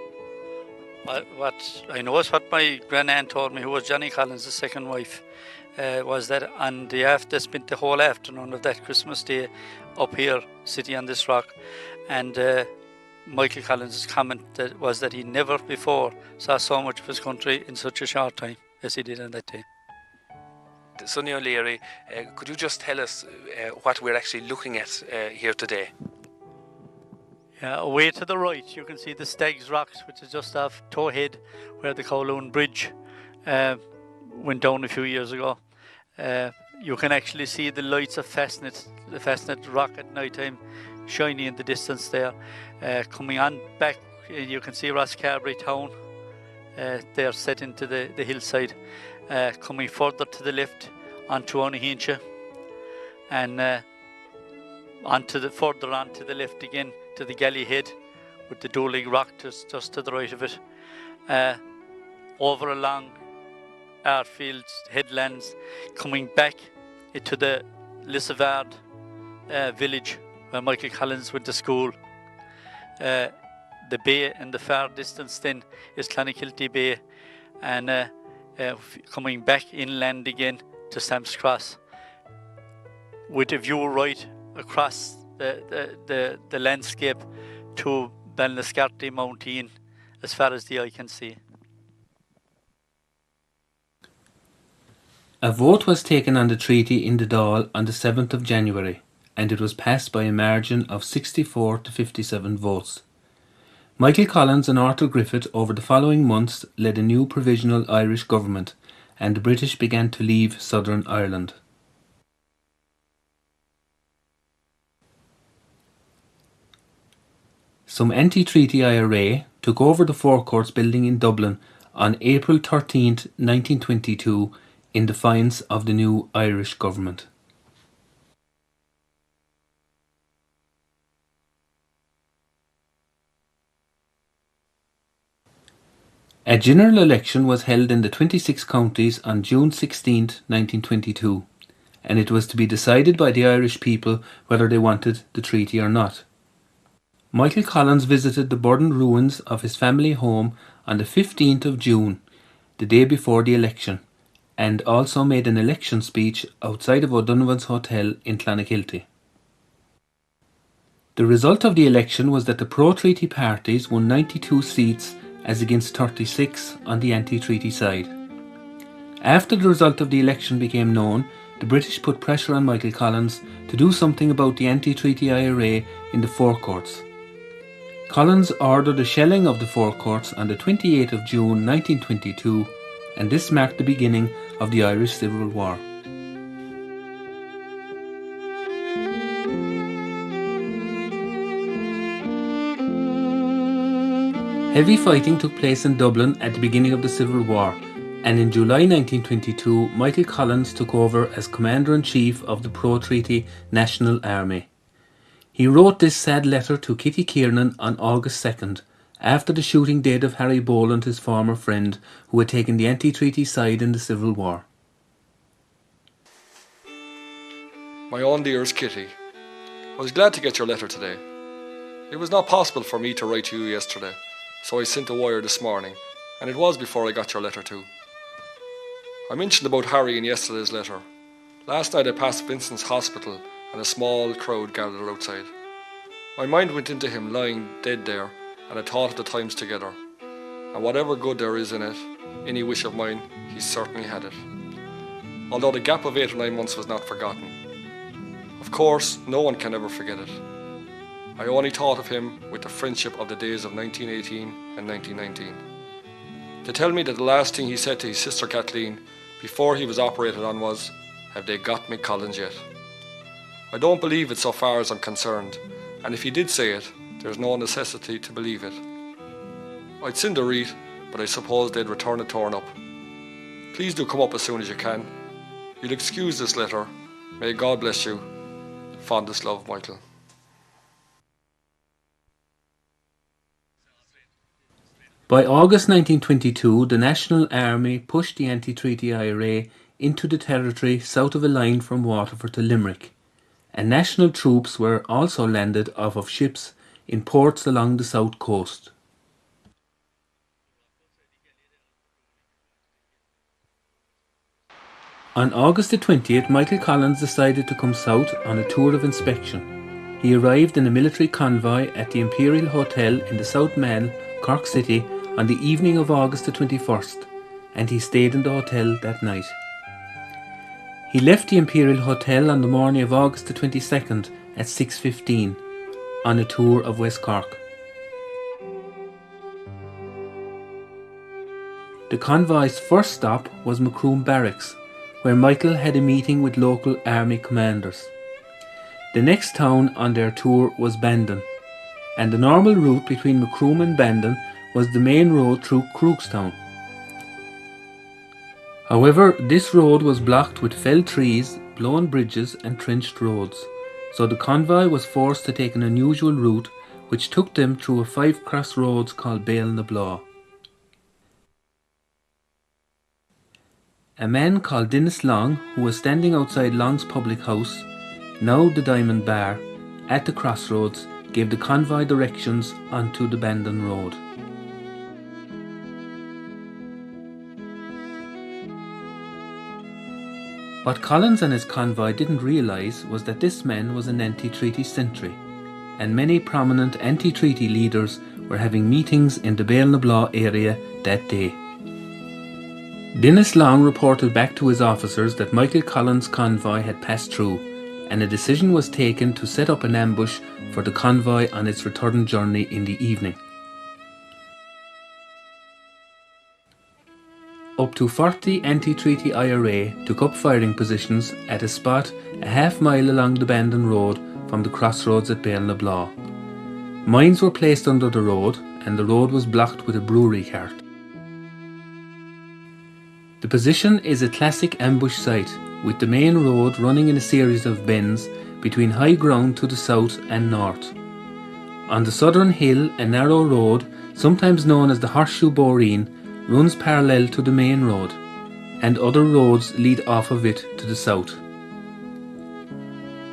What I know is what my grand-aunt told me, who was Johnny Collins' second wife, was that on the they spent the whole afternoon of that Christmas Day up here, sitting on this rock, and Micheal Collins' comment was that he never before saw so much of his country in such a short time as he did on that day. Sonny O'Leary, could you just tell us what we're actually looking at here today? Yeah, away to the right you can see the Stags Rocks, which is just off Towhead, where the Kowloon Bridge went down a few years ago. You can actually see the lights of the Fastnet Rock at night time shining in the distance there. Coming on back, you can see Rosscarbery town. They're set into the hillside. Coming further to the left onto Onahincha, and further on to the left again to the Galley Head with the Doolig Rock just to the right of it. Over along Arfields headlands, coming back into the Lissavard village where Micheal Collins went to school. The bay in the far distance then is Clonakilty Bay, and coming back inland again to Sam's Cross, with a view right across the landscape to Balnascarty Mountain as far as the eye can see. A vote was taken on the treaty in the Dáil on the 7th of January, and it was passed by a margin of 64 to 57 votes. Micheal Collins and Arthur Griffith over the following months led a new provisional Irish government, and the British began to leave Southern Ireland. Some anti-treaty IRA took over the Four Courts building in Dublin on April 13, 1922, in defiance of the new Irish government. A general election was held in the 26 counties on June 16, 1922, and it was to be decided by the Irish people whether they wanted the treaty or not. Micheal Collins visited the burned ruins of his family home on the 15th of June, the day before the election, and also made an election speech outside of O'Donovan's Hotel in Clonakilty. The result of the election was that the pro-treaty parties won 92 seats as against 36 on the anti-treaty side. After the result of the election became known, the British put pressure on Micheal Collins to do something about the anti-treaty IRA in the Four Courts. Collins ordered a shelling of the Four Courts on the 28th of June 1922, and this marked the beginning of the Irish Civil War. Heavy fighting took place in Dublin at the beginning of the Civil War, and in July 1922 Micheal Collins took over as Commander-in-Chief of the pro-treaty National Army. He wrote this sad letter to Kitty Kiernan on August 2nd, after the shooting dead of Harry Boland, his former friend, who had taken the anti-treaty side in the Civil War. My own dearest Kitty, I was glad to get your letter today. It was not possible for me to write to you yesterday, so I sent a wire this morning, and it was before I got your letter too. I mentioned about Harry in yesterday's letter. Last night I passed Vincent's hospital and a small crowd gathered outside. My mind went into him lying dead there, and I thought of the times together. And whatever good there is in it, any wish of mine, he certainly had it. Although the gap of 8 or 9 months was not forgotten. Of course, no one can ever forget it. I only thought of him with the friendship of the days of 1918 and 1919. To tell me that the last thing he said to his sister Kathleen before he was operated on was, "Have they got me Collins yet?" I don't believe it so far as I'm concerned, and if he did say it, there's no necessity to believe it. I'd send a read, but I suppose they'd return a torn up. Please do come up as soon as you can. You'll excuse this letter. May God bless you. Fondest love, Michael. By August 1922, the National Army pushed the anti-treaty IRA into the territory south of a line from Waterford to Limerick, and national troops were also landed off of ships in ports along the south coast. On August the 20th, Micheal Collins decided to come south on a tour of inspection. He arrived in a military convoy at the Imperial Hotel in the South Mall, Cork City, on the evening of August the 21st, and he stayed in the hotel that night. He left the Imperial Hotel on the morning of August the 22nd at 6:15 on a tour of West Cork. The convoy's first stop was Macroom Barracks, where Michael had a meeting with local army commanders. The next town on their tour was Bandon, and the normal route between Macroom and Bandon was the main road through Crookstown. However, this road was blocked with felled trees, blown bridges and trenched roads, so the convoy was forced to take an unusual route which took them through a 5 crossroads called Bale-na-Blaw. A man called Dennis Long, who was standing outside Long's public house, now the Diamond Bar, at the crossroads, gave the convoy directions onto the Bandon Road. What Collins and his convoy didn't realise was that this man was an anti-treaty sentry, and many prominent anti-treaty leaders were having meetings in the Bale-na-Blaw area that day. Dennis Long reported back to his officers that Micheal Collins' convoy had passed through, and a decision was taken to set up an ambush for the convoy on its return journey in the evening. Up to 40 anti-treaty IRA took up firing positions at a spot a half-mile along the Bandon Road from the crossroads at Bale-na-Blaw. Mines were placed under the road, and the road was blocked with a brewery cart. The position is a classic ambush site, with the main road running in a series of bends between high ground to the south and north. On the southern hill, a narrow road, sometimes known as the Horseshoe Boreen, runs parallel to the main road, and other roads lead off of it to the south.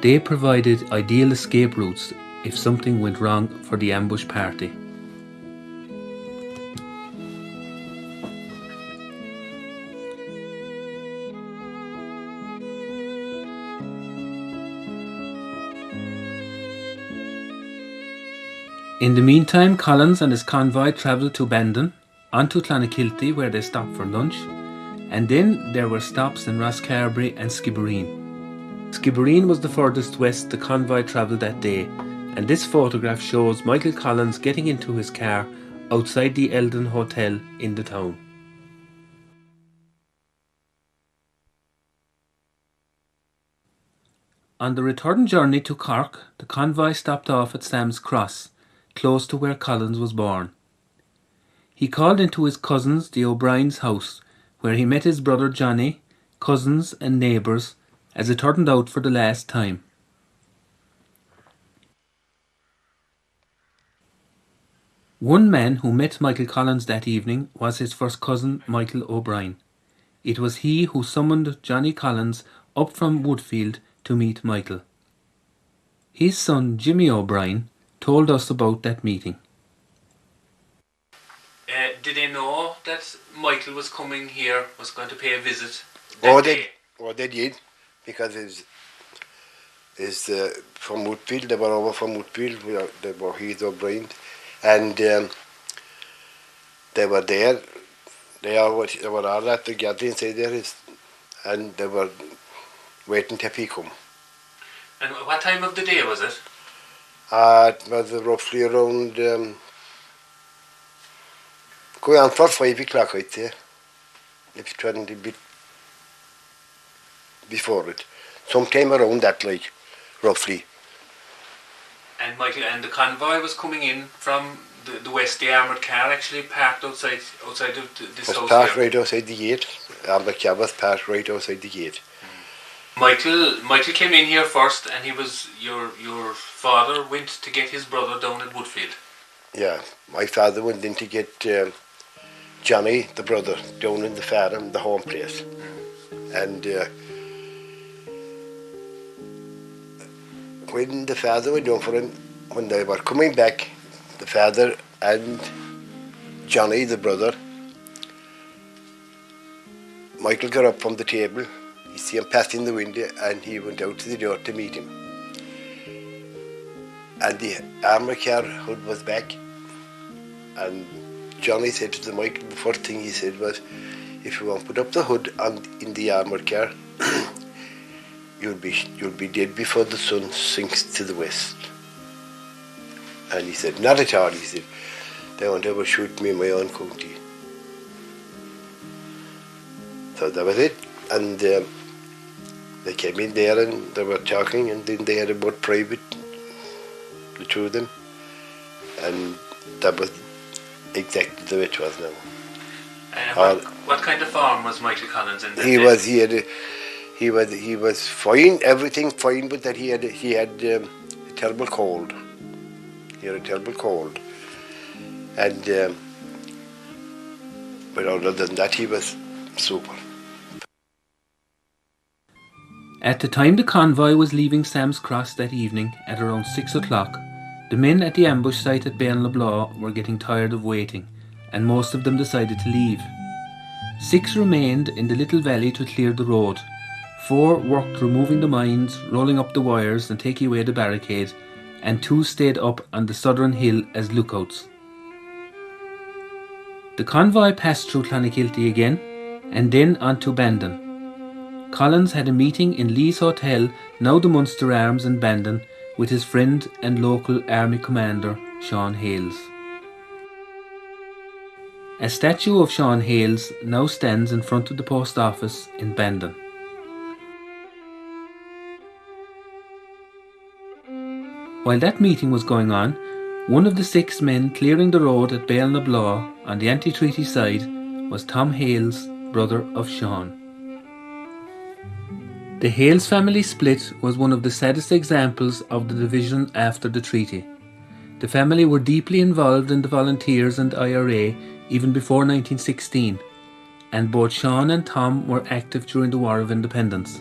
They provided ideal escape routes if something went wrong for the ambush party. In the meantime, Collins and his convoy travelled to Bandon, onto Clonakilty where they stopped for lunch, and then there were stops in Rosscarbery and Skibbereen. Skibbereen was the furthest west the convoy travelled that day, and this photograph shows Micheal Collins getting into his car outside the Eldon Hotel in the town. On the return journey to Cork, the convoy stopped off at Sam's Cross, close to where Collins was born. He called into his cousins, the O'Brien's house, where he met his brother Johnny, cousins and neighbours, as it turned out for the last time. One man who met Micheal Collins that evening was his first cousin, Michael O'Brien. It was he who summoned Johnny Collins up from Woodfield to meet Michael. His son, Jimmy O'Brien, told us about that meeting. Did they know that Michael was coming here, was going to pay a visit? They did, because is from Woodfield. They were over from Woodfield. They were Heath O'Brien, and they were there. They were all at the gathering inside there, and they were waiting till he come. And what time of the day was it? It was roughly around going on for 5 o'clock, I'd say. If it wasn't a bit before it. Sometime around that, like, roughly. And Michael, and the convoy was coming in from the west, the armoured car actually parked outside of this house. Parked right outside the gate. Armoured car was parked right outside the gate. Michael came in here first, and he was your father went to get his brother down at Woodfield. Yeah, my father went in to get Johnny, the brother, down in the farm, the home place. And when the father went down for him, when they were coming back, the father and Johnny, the brother, Michael got up from the table. He see him passing the window, and he went out to the door to meet him. And the armoured car hood was back, and Johnny said to the Michael, the first thing he said was, if you want to put up the hood in the armoured car, you'll be dead before the sun sinks to the west. And he said, not at all. He said, they won't ever shoot me in my own county. So that was it. And they came in there and they were talking, and then they had a boat private, the two of them. And that was exactly the way it was now. What kind of farm was Michael Collins in? He was fine, everything fine, but that he had a terrible cold. He had a terrible cold, and but other than that, he was super. At the time the convoy was leaving Sam's Cross that evening at around 6 o'clock, the men at the ambush site at Bairn-le-Blas were getting tired of waiting, and most of them decided to leave. 6 remained in the little valley to clear the road. 4 worked removing the mines, rolling up the wires and taking away the barricade, and 2 stayed up on the southern hill as lookouts. The convoy passed through Clonakilty again, and then on to Bandon. Collins had a meeting in Lee's Hotel, now the Munster Arms in Bandon, with his friend and local army commander, Sean Hales. A statue of Sean Hales now stands in front of the post office in Bandon. While that meeting was going on, one of the 6 men clearing the road at Bairn-le-Blas on the anti-treaty side was Tom Hales, brother of Sean. The Hales family split was one of the saddest examples of the division after the treaty. The family were deeply involved in the Volunteers and IRA even before 1916, and both Sean and Tom were active during the War of Independence.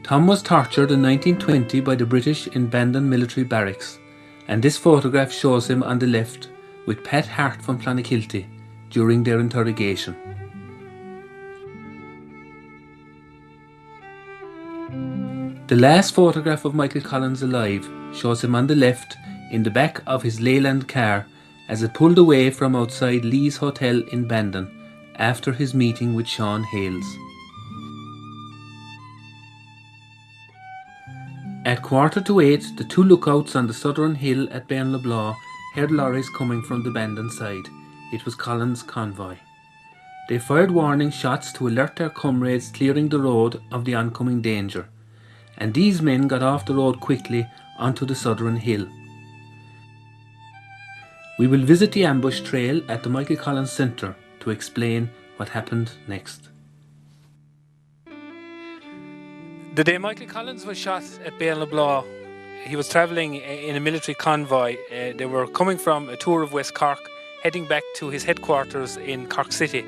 Tom was tortured in 1920 by the British in Bandon military barracks, and this photograph shows him on the left with Pat Hart from Clonakilty during their interrogation. The last photograph of Michael Collins alive shows him on the left in the back of his Leyland car as it pulled away from outside Lee's Hotel in Bandon after his meeting with Sean Hales. At 7:45, the 2 lookouts on the southern hill at Bairn-le-Blas heard lorries coming from the Bandon side. It was Collins' convoy. They fired warning shots to alert their comrades clearing the road of the oncoming danger, and these men got off the road quickly onto the southern hill. We will visit the ambush trail at the Micheal Collins Centre to explain what happened next. The day Michael Collins was shot at Bairn-le-Blas, he was travelling in a military convoy. They were coming from a tour of West Cork, heading back to his headquarters in Cork City.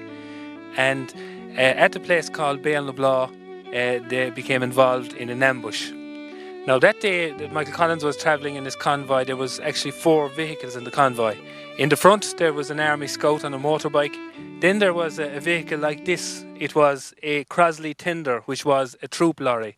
And at a place called Bairn-le-Blas, they became involved in an ambush. Now that day that Michael Collins was travelling in his convoy, there was actually 4 vehicles in the convoy. In the front there was an army scout on a motorbike. Then there was a vehicle like this. It was a Crosley tender, which was a troop lorry.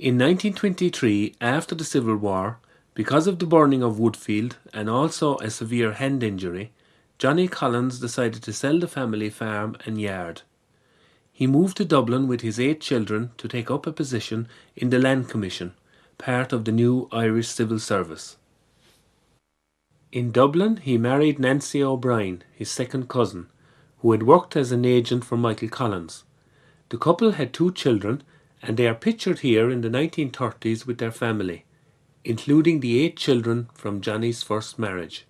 In 1923, after the Civil War, because of the burning of Woodfield and also a severe hand injury, Johnny Collins decided to sell the family farm and yard. He moved to Dublin with his 8 children to take up a position in the Land Commission, part of the new Irish Civil Service. In Dublin, he married Nancy O'Brien, his second cousin, who had worked as an agent for Micheal Collins. The couple had 2 children, and they are pictured here in the 1930s with their family, including the 8 children from Johnny's first marriage.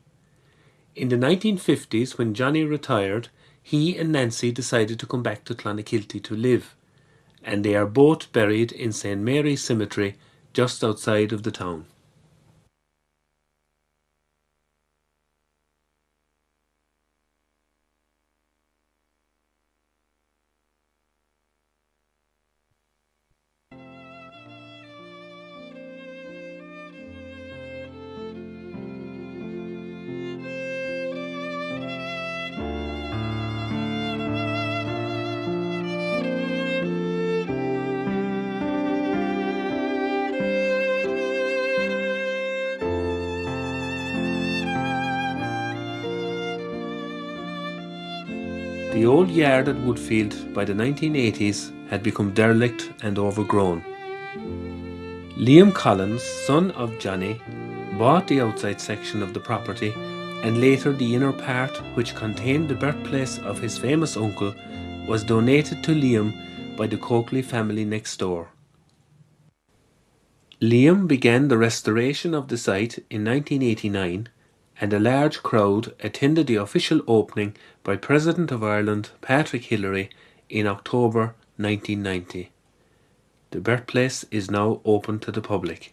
In the 1950s, when Johnny retired, he and Nancy decided to come back to Clonakilty to live, and they are both buried in St. Mary's Cemetery just outside of the town. The old yard at Woodfield by the 1980s had become derelict and overgrown. Liam Collins, son of Johnny, bought the outside section of the property and later the inner part, which contained the birthplace of his famous uncle, was donated to Liam by the Coakley family next door. Liam began the restoration of the site in 1989, and a large crowd attended the official opening by President of Ireland Patrick Hillery in October 1990. The birthplace is now open to the public.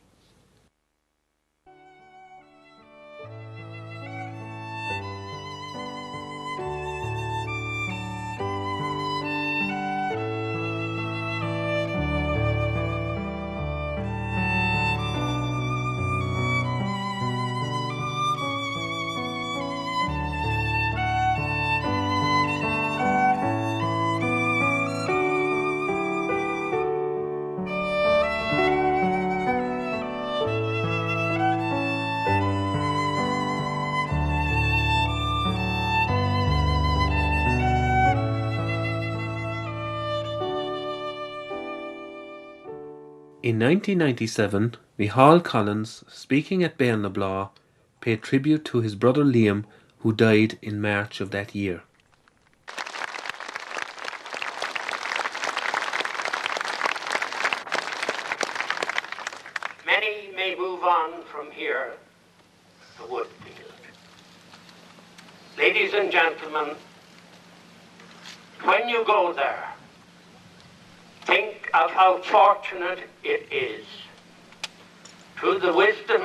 In 1997, Micheal Collins, speaking at Béarnablaw, paid tribute to his brother Liam, who died in March of that year. Many may move on from here to Woodfield. Ladies and gentlemen, when you go there, think of how fortunate it is, through the wisdom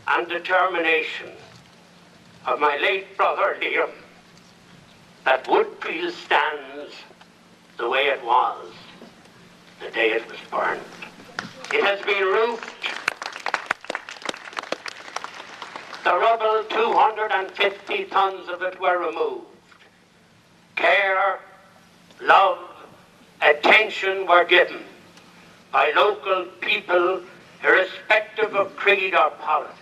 and determination of my late brother Liam, that Woodfield stands the way it was the day it was burned. It has been roofed. The rubble, 250 tons of it were removed. Care, love, attention were given by local people, irrespective of creed or politics.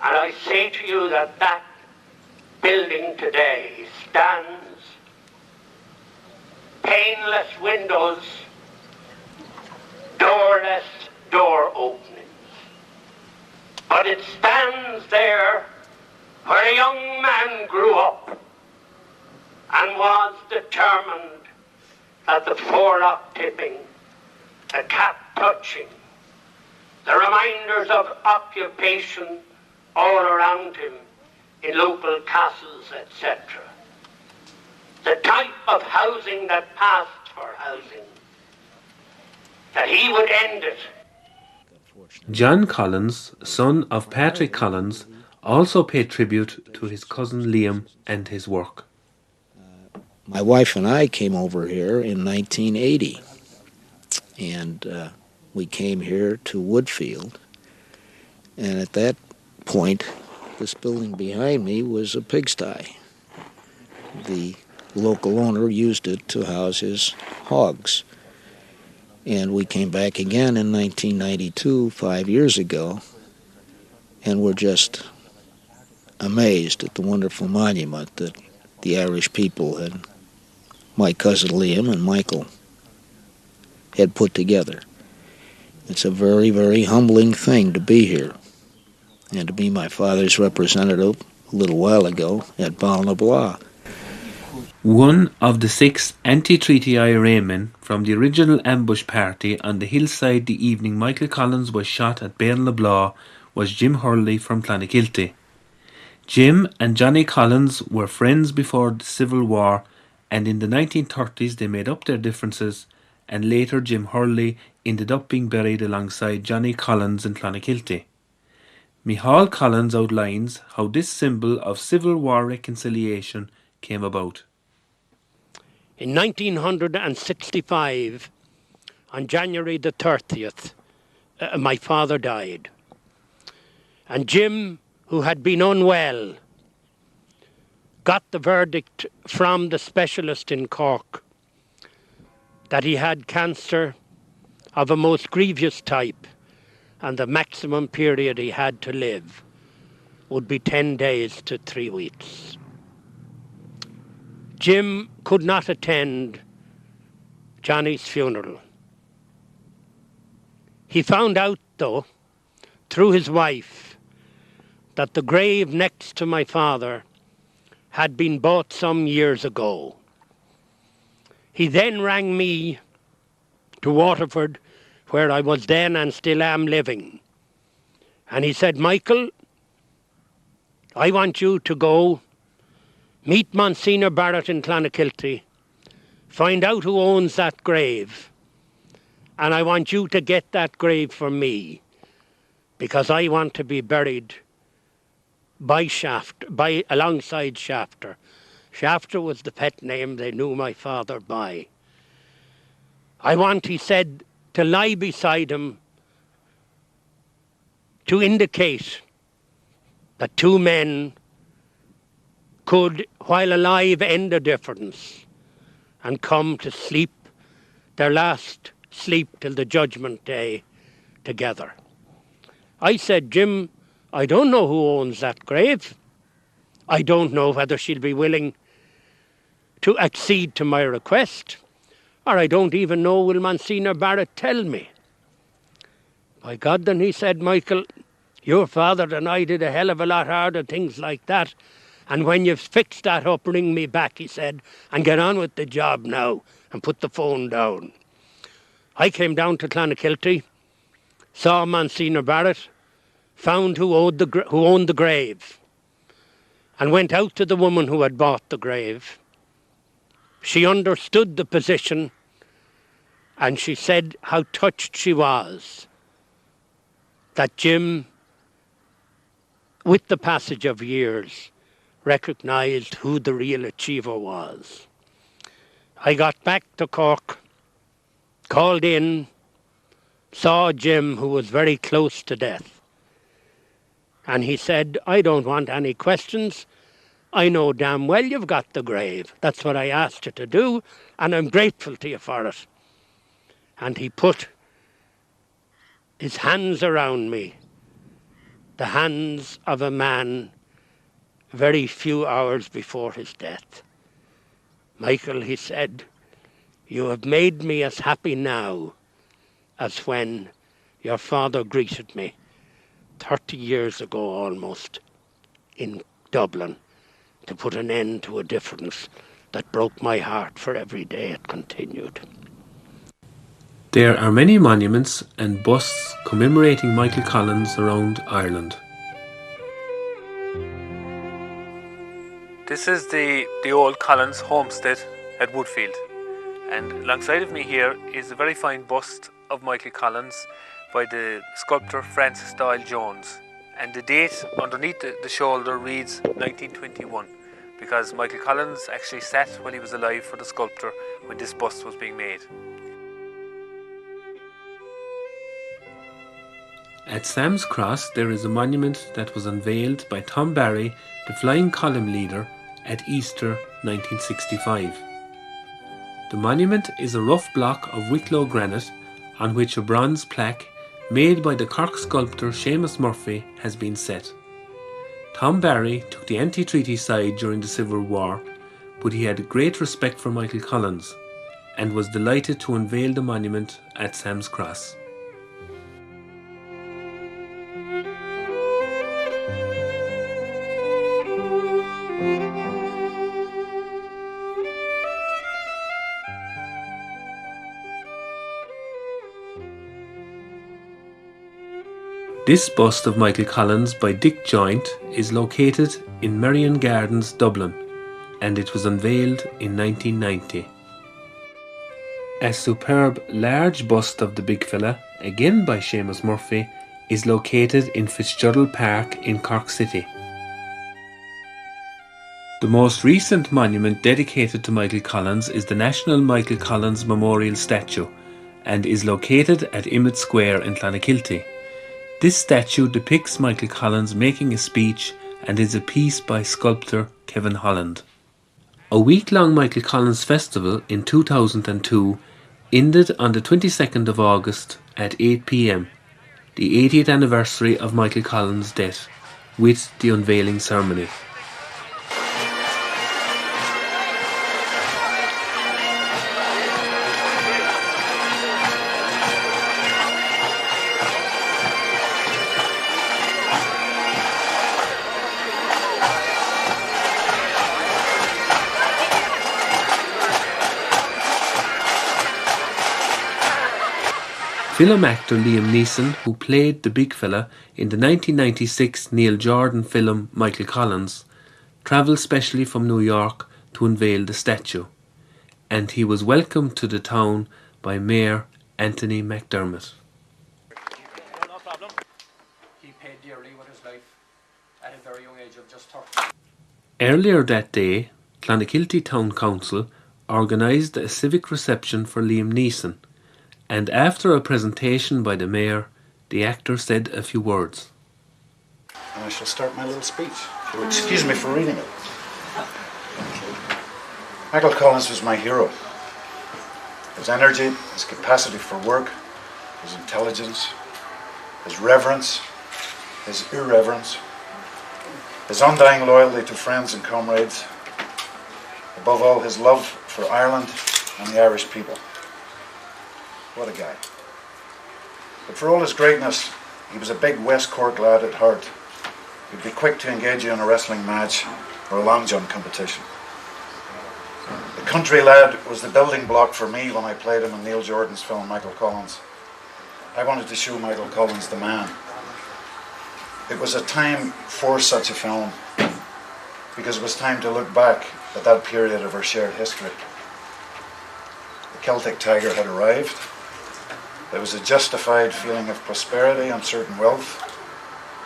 And I say to you that that building today stands, paneless windows, doorless door openings. But it stands there where a young man grew up and was determined that the forelock tipping, the cap touching, the reminders of occupation all around him in local castles, etc. The type of housing that passed for housing, that he would end it. John Collins, son of Patrick Collins, also paid tribute to his cousin Liam and his work. My wife and I came over here in 1980, and we came here to Woodfield, and at that point, this building behind me was a pigsty. The local owner used it to house his hogs. And we came back again in 1992, 5 years ago, and we're just amazed at the wonderful monument that the Irish people and my cousin Liam and Michael had put together. It's a very, very humbling thing to be here and to be my father's representative a little while ago at Ballinabla. One of the 6 anti-treaty IRA men from the original ambush party on the hillside the evening Micheal Collins was shot at Ballinabla was Jim Hurley from Clonakilty. Jim and Johnny Collins were friends before the Civil War, and in the 1930s they made up their differences, and later Jim Hurley ended up being buried alongside Johnny Collins in Clonakilty. Micheal Collins outlines how this symbol of Civil War reconciliation came about. In 1965, on January the 30th, my father died. And Jim, who had been unwell, got the verdict from the specialist in Cork that he had cancer of a most grievous type, and the maximum period he had to live would be 10 days to 3 weeks. Jim could not attend Johnny's funeral. He found out, though, through his wife, that the grave next to my father had been bought some years ago. He then rang me to Waterford, where I was then and still am living. And he said, Michael, I want you to go meet Monsignor Barrett in Clonakilty, find out who owns that grave, and I want you to get that grave for me, because I want to be buried alongside Shafter. Shafter was the pet name they knew my father by. I want, he said, to lie beside him to indicate that 2 men could, while alive, end a difference and come to sleep their last sleep till the judgment day together. I said, Jim, I don't know who owns that grave. I don't know whether she'll be willing to accede to my request, or I don't even know will Monsignor Barrett tell me. By God, then he said, Michael, your father and I did a hell of a lot harder things like that, and when you've fixed that up, ring me back, he said, and get on with the job now, and put the phone down. I came down to Clonakilty, saw Monsignor Barrett, found who owned the grave, and went out to the woman who had bought the grave. She understood the position, and she said how touched she was that Jim, with the passage of years, recognised who the real achiever was. I got back to Cork, called in, saw Jim, who was very close to death. And he said, I don't want any questions. I know damn well you've got the grave. That's what I asked you to do, and I'm grateful to you for it. And he put his hands around me, the hands of a man very few hours before his death. Michael, he said, you have made me as happy now as when your father greeted me 30 years ago almost in Dublin to put an end to a difference that broke my heart for every day it continued. There are many monuments and busts commemorating Micheal Collins around Ireland. This is the old Collins homestead at Woodfield, and alongside of me here is a very fine bust of Micheal Collins by the sculptor Francis Doyle Jones, and the date underneath the shoulder reads 1921, because Micheal Collins actually sat while he was alive for the sculptor when this bust was being made. At Sam's Cross there is a monument that was unveiled by Tom Barry, the Flying Column leader, at Easter 1965. The monument is a rough block of Wicklow granite on which a bronze plaque made by the Cork sculptor Seamus Murphy has been set. Tom Barry took the anti-treaty side during the Civil War, but he had great respect for Micheal Collins and was delighted to unveil the monument at Sam's Cross. This bust of Micheal Collins by Dick Joint is located in Merrion Gardens, Dublin, and it was unveiled in 1990. A superb large bust of the big fella, again by Seamus Murphy, is located in Fitzgerald Park in Cork City. The most recent monument dedicated to Micheal Collins is the National Micheal Collins Memorial Statue and is located at Emmett Square in Clonakilty. This statue depicts Micheal Collins making a speech and is a piece by sculptor Kevin Holland. A week-long Micheal Collins festival in 2002 ended on the 22nd of August at 8 p.m, the 80th anniversary of Micheal Collins' death, with the unveiling ceremony. Film actor Liam Neeson, who played the big fella in the 1996 Neil Jordan film Micheal Collins, travelled specially from New York to unveil the statue, and he was welcomed to the town by Mayor Anthony McDermott. No problem. He paid dearly with his life at a very young age of just 30. Earlier that day, Clonakilty Town Council organised a civic reception for Liam Neeson, and after a presentation by the mayor, the actor said a few words. And I shall start my little speech. So excuse me for reading it. Micheal Collins was my hero. His energy, his capacity for work, his intelligence, his reverence, his irreverence, his undying loyalty to friends and comrades, above all his love for Ireland and the Irish people. What a guy. But for all his greatness, he was a big West Cork lad at heart. He'd be quick to engage you in a wrestling match or a long jump competition. The country lad was the building block for me when I played him in Neil Jordan's film Micheal Collins. I wanted to show Micheal Collins the man. It was a time for such a film because it was time to look back at that period of our shared history. The Celtic Tiger had arrived. There was a justified feeling of prosperity and certain wealth.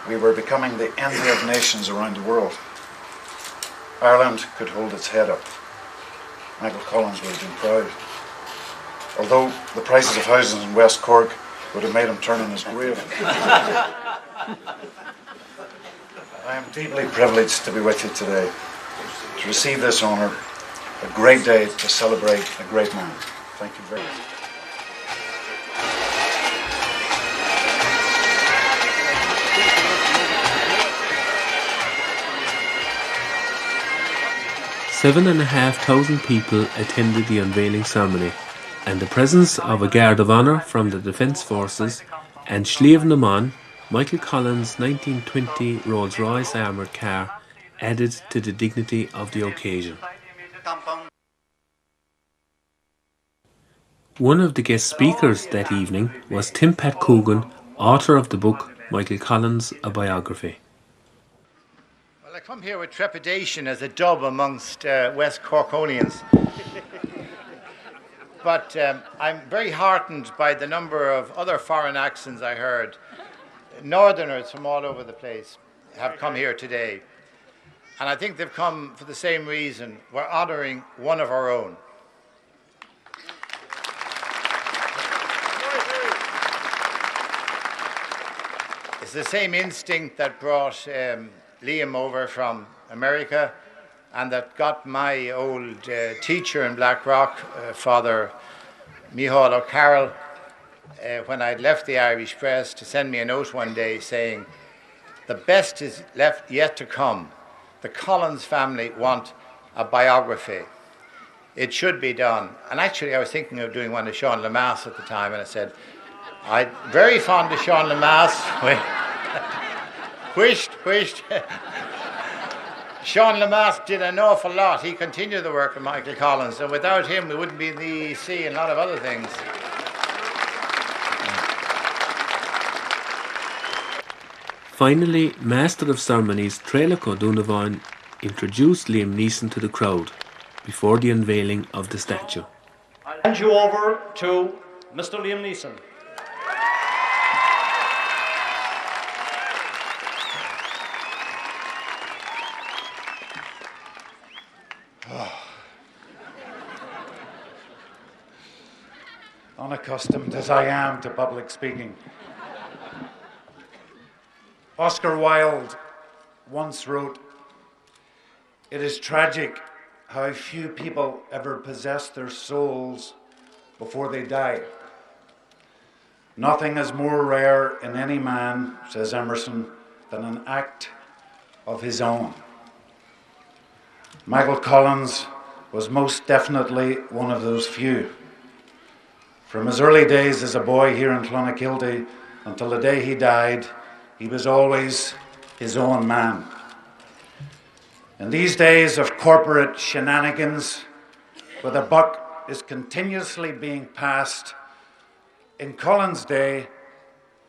We were becoming the envy of nations around the world. Ireland could hold its head up. Micheal Collins would have been proud. Although the prices of houses in West Cork would have made him turn in his grave. I am deeply privileged to be with you today, to receive this honour, a great day to celebrate a great man. Thank you very much. Seven and a half thousand people attended the unveiling ceremony, and the presence of a guard of honour from the Defence Forces and Sliabh Naman, Micheal Collins' 1920 Rolls-Royce armoured car, added to the dignity of the occasion. One of the guest speakers that evening was Tim Pat Coogan, author of the book Micheal Collins, A Biography. Well, I come here with trepidation as a dub amongst West Corkonians. But I'm very heartened by the number of other foreign accents I heard. Northerners from all over the place have come here today. And I think they've come for the same reason. We're honouring one of our own. It's the same instinct that brought Liam over from America and that got my old teacher in Blackrock, Father Micheal O'Carroll, when I'd left the Irish Press to send me a note one day saying, "The best is left yet to come. The Collins family want a biography. It should be done." And actually I was thinking of doing one of Sean Lemass at the time, and I said, I'm very fond of Sean Lemass. Wished. Sean Lemass did an awful lot. He continued the work of Micheal Collins, and without him we wouldn't be in the EEC and a lot of other things. Finally, Master of Ceremonies Treilc O'Donovan introduced Liam Neeson to the crowd before the unveiling of the statue. I'll hand you over to Mr. Liam Neeson. Unaccustomed as I am to public speaking. Oscar Wilde once wrote, "It is tragic how few people ever possess their souls before they die. Nothing is more rare in any man," says Emerson, "than an act of his own." Micheal Collins was most definitely one of those few. From his early days as a boy here in Clonakilty until the day he died, he was always his own man. In these days of corporate shenanigans, where the buck is continuously being passed, in Collins' day,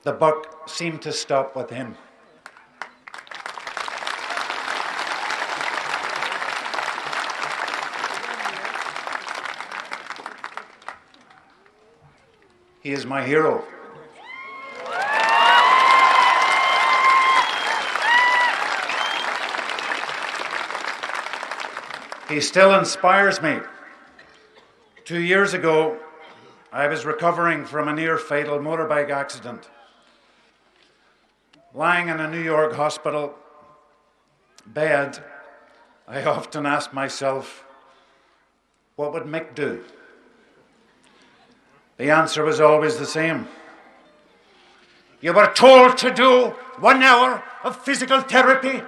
the buck seemed to stop with him. He is my hero. He still inspires me. 2 years ago, I was recovering from a near-fatal motorbike accident. Lying in a New York hospital bed, I often asked myself, what would Mick do? The answer was always the same. You were told to do 1 hour of physical therapy.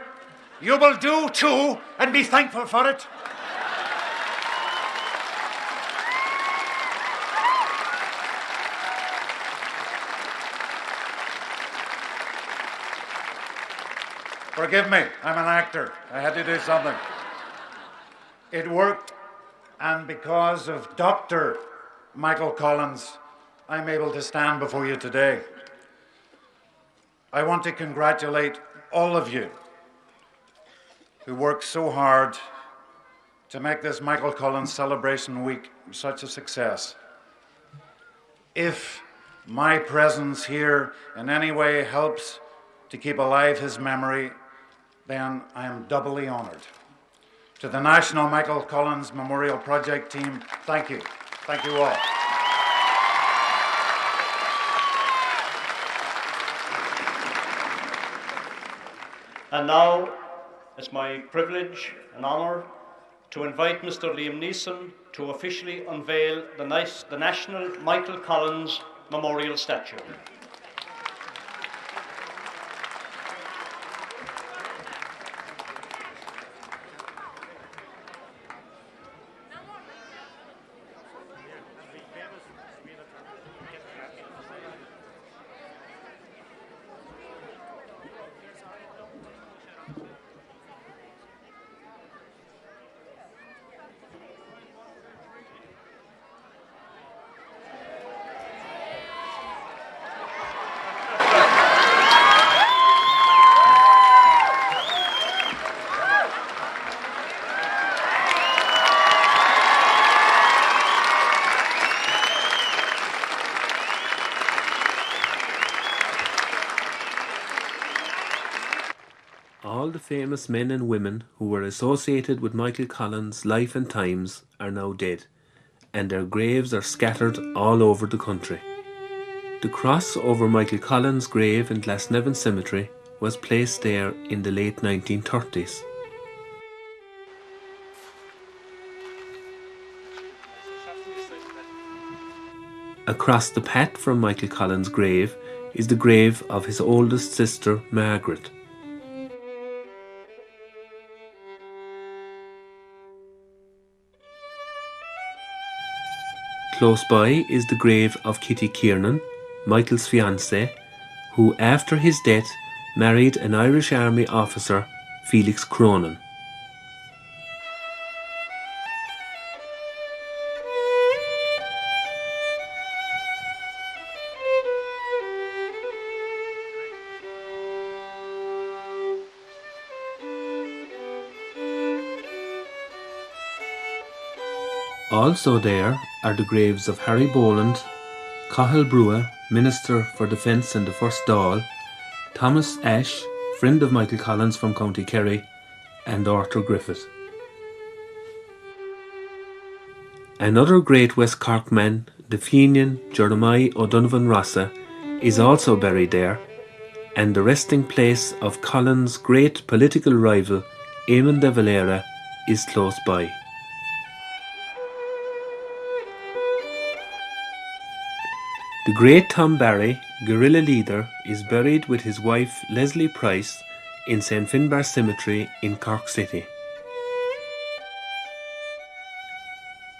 You will do 2 and be thankful for it. Forgive me, I'm an actor. I had to do something. It worked, and because of Dr. Micheal Collins, I'm able to stand before you today. I want to congratulate all of you who worked so hard to make this Micheal Collins Celebration Week such a success. If my presence here in any way helps to keep alive his memory, then I am doubly honored. To the National Micheal Collins Memorial Project team, thank you. Thank you all. And now, it's my privilege and honour to invite Mr. Liam Neeson to officially unveil the National Micheal Collins Memorial Statue. All the famous men and women who were associated with Micheal Collins' life and times are now dead, and their graves are scattered all over the country. The cross over Micheal Collins' grave in Glasnevin Cemetery was placed there in the late 1930s. Across the path from Michael Collins' grave is the grave of his oldest sister, Margaret. Close by is the grave of Kitty Kiernan, Michael's fiancée, who after his death married an Irish Army officer, Felix Cronin. Also there are the graves of Harry Boland, Cathal Brua, Minister for Defence in the First Dáil, Thomas Ashe, friend of Michael Collins from County Kerry, and Arthur Griffith. Another great West Cork man, the Fenian Jeremiah O'Donovan Rossa, is also buried there, and the resting place of Collins' great political rival, Eamon de Valera, is close by. The great Tom Barry, guerrilla leader, is buried with his wife Leslie Price in St Finbar Cemetery in Cork City.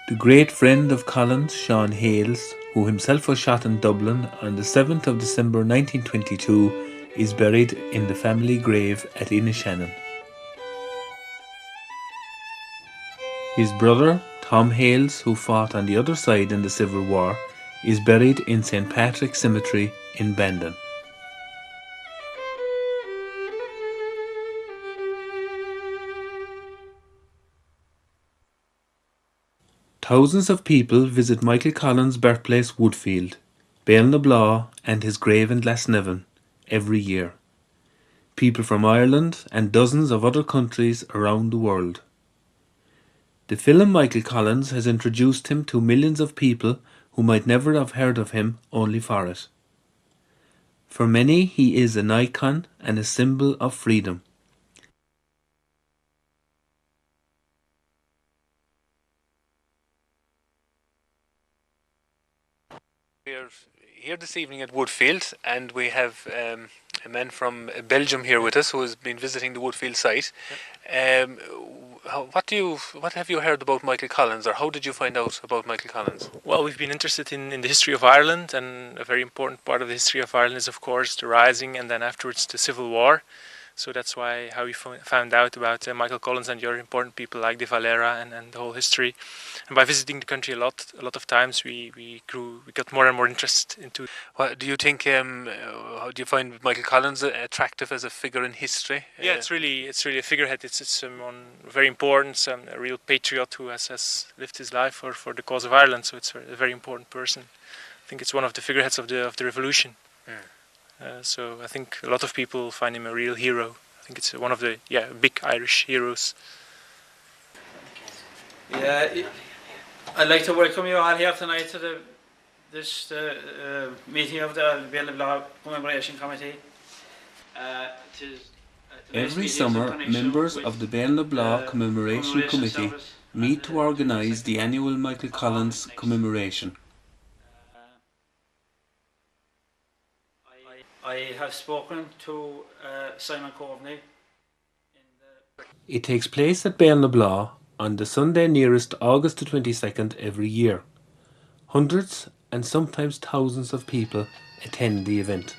The great friend of Collins, Sean Hales, who himself was shot in Dublin on the 7th of December 1922, is buried in the family grave at Inishannon. His brother, Tom Hales, who fought on the other side in the Civil War, is buried in St Patrick's Cemetery in Bandon. Thousands of people visit Michael Collins' birthplace Woodfield, Béalnablaw and his grave in Glasnevin every year. People from Ireland and dozens of other countries around the world. The film Michael Collins has introduced him to millions of people who might never have heard of him only for it. For many, he is an icon and a symbol of freedom. We're here this evening at Woodfield, and we have a man from Belgium here with us who has been visiting the Woodfield site. What have you heard about Michael Collins, or how did you find out about Michael Collins? Well, we've been interested in the history of Ireland, and a very important part of the history of Ireland is, of course, the Rising and then afterwards the Civil War. So that's how we found out about Michael Collins and the other important people like De Valera and the whole history. And by visiting the country a lot of times, we got more and more interest into. What do you think? How do you find Michael Collins attractive as a figure in history? Yeah, it's really a figurehead. It's someone very important, a real patriot who has lived his life for the cause of Ireland. So it's a very important person. I think it's one of the figureheads of the revolution. So I think a lot of people find him a real hero. I think it's one of the big Irish heroes. Yeah, I'd like to welcome you all here tonight to this meeting of the Béalnablaw Commemoration Committee. Every summer, members of the Béalnablaw Commemoration Committee meet to organise the annual Michael Collins commemoration. I have spoken to Simon Coveney. It takes place at Béalnablaw on the Sunday nearest August the 22nd every year. Hundreds and sometimes thousands of people attend the event.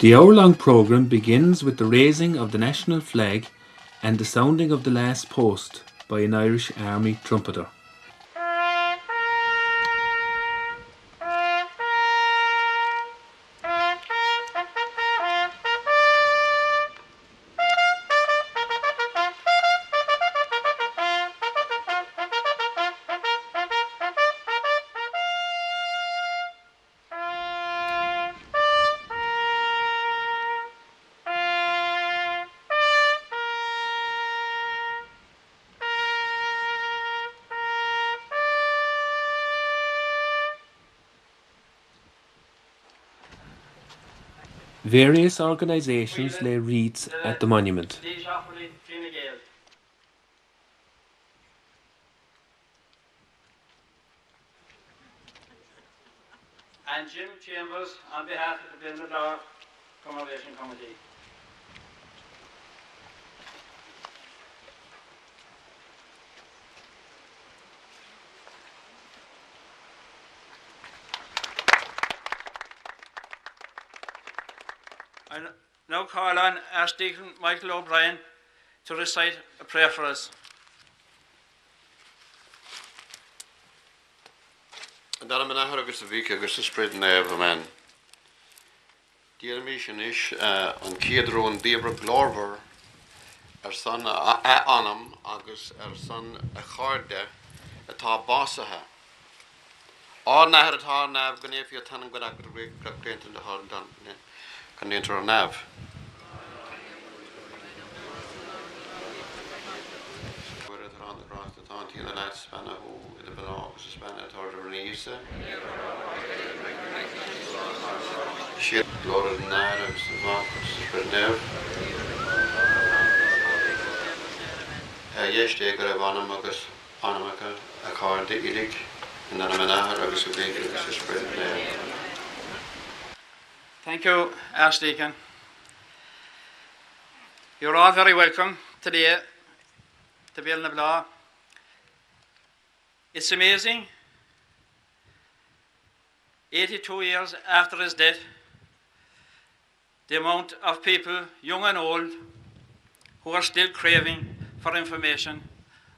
The hour-long programme begins with the raising of the national flag and the sounding of the last post by an Irish Army trumpeter. Various organisations lay wreaths at the monument. And Jim Chambers on behalf of the Bilnabla Commemoration Committee. I now call on Archdeacon Michael O'Brien to recite a prayer for us. Dar man ahar agus a bhíc agus a spread nef a man. Díar mí sin is an céadró an díobra glórvar son anam agus son a cháde atá básathe. Á nahar atá nef gan éfí a tanam gan agur bhíc grabgréint in de há gan éintar an nef. On the cross, the taunty and the last span of the belongs to span at order Nisa. Shit, Lord and Nine of the Marcus, Spread Nev. Yes, they got a Vanamagus, Anamaka, a card, the Ilik, and then a Manahar, Agus, Agus, Spread Nev. Thank you, Archdeacon. You're all very welcome today to Bilnabla. It's amazing, 82 years after his death, the amount of people, young and old, who are still craving for information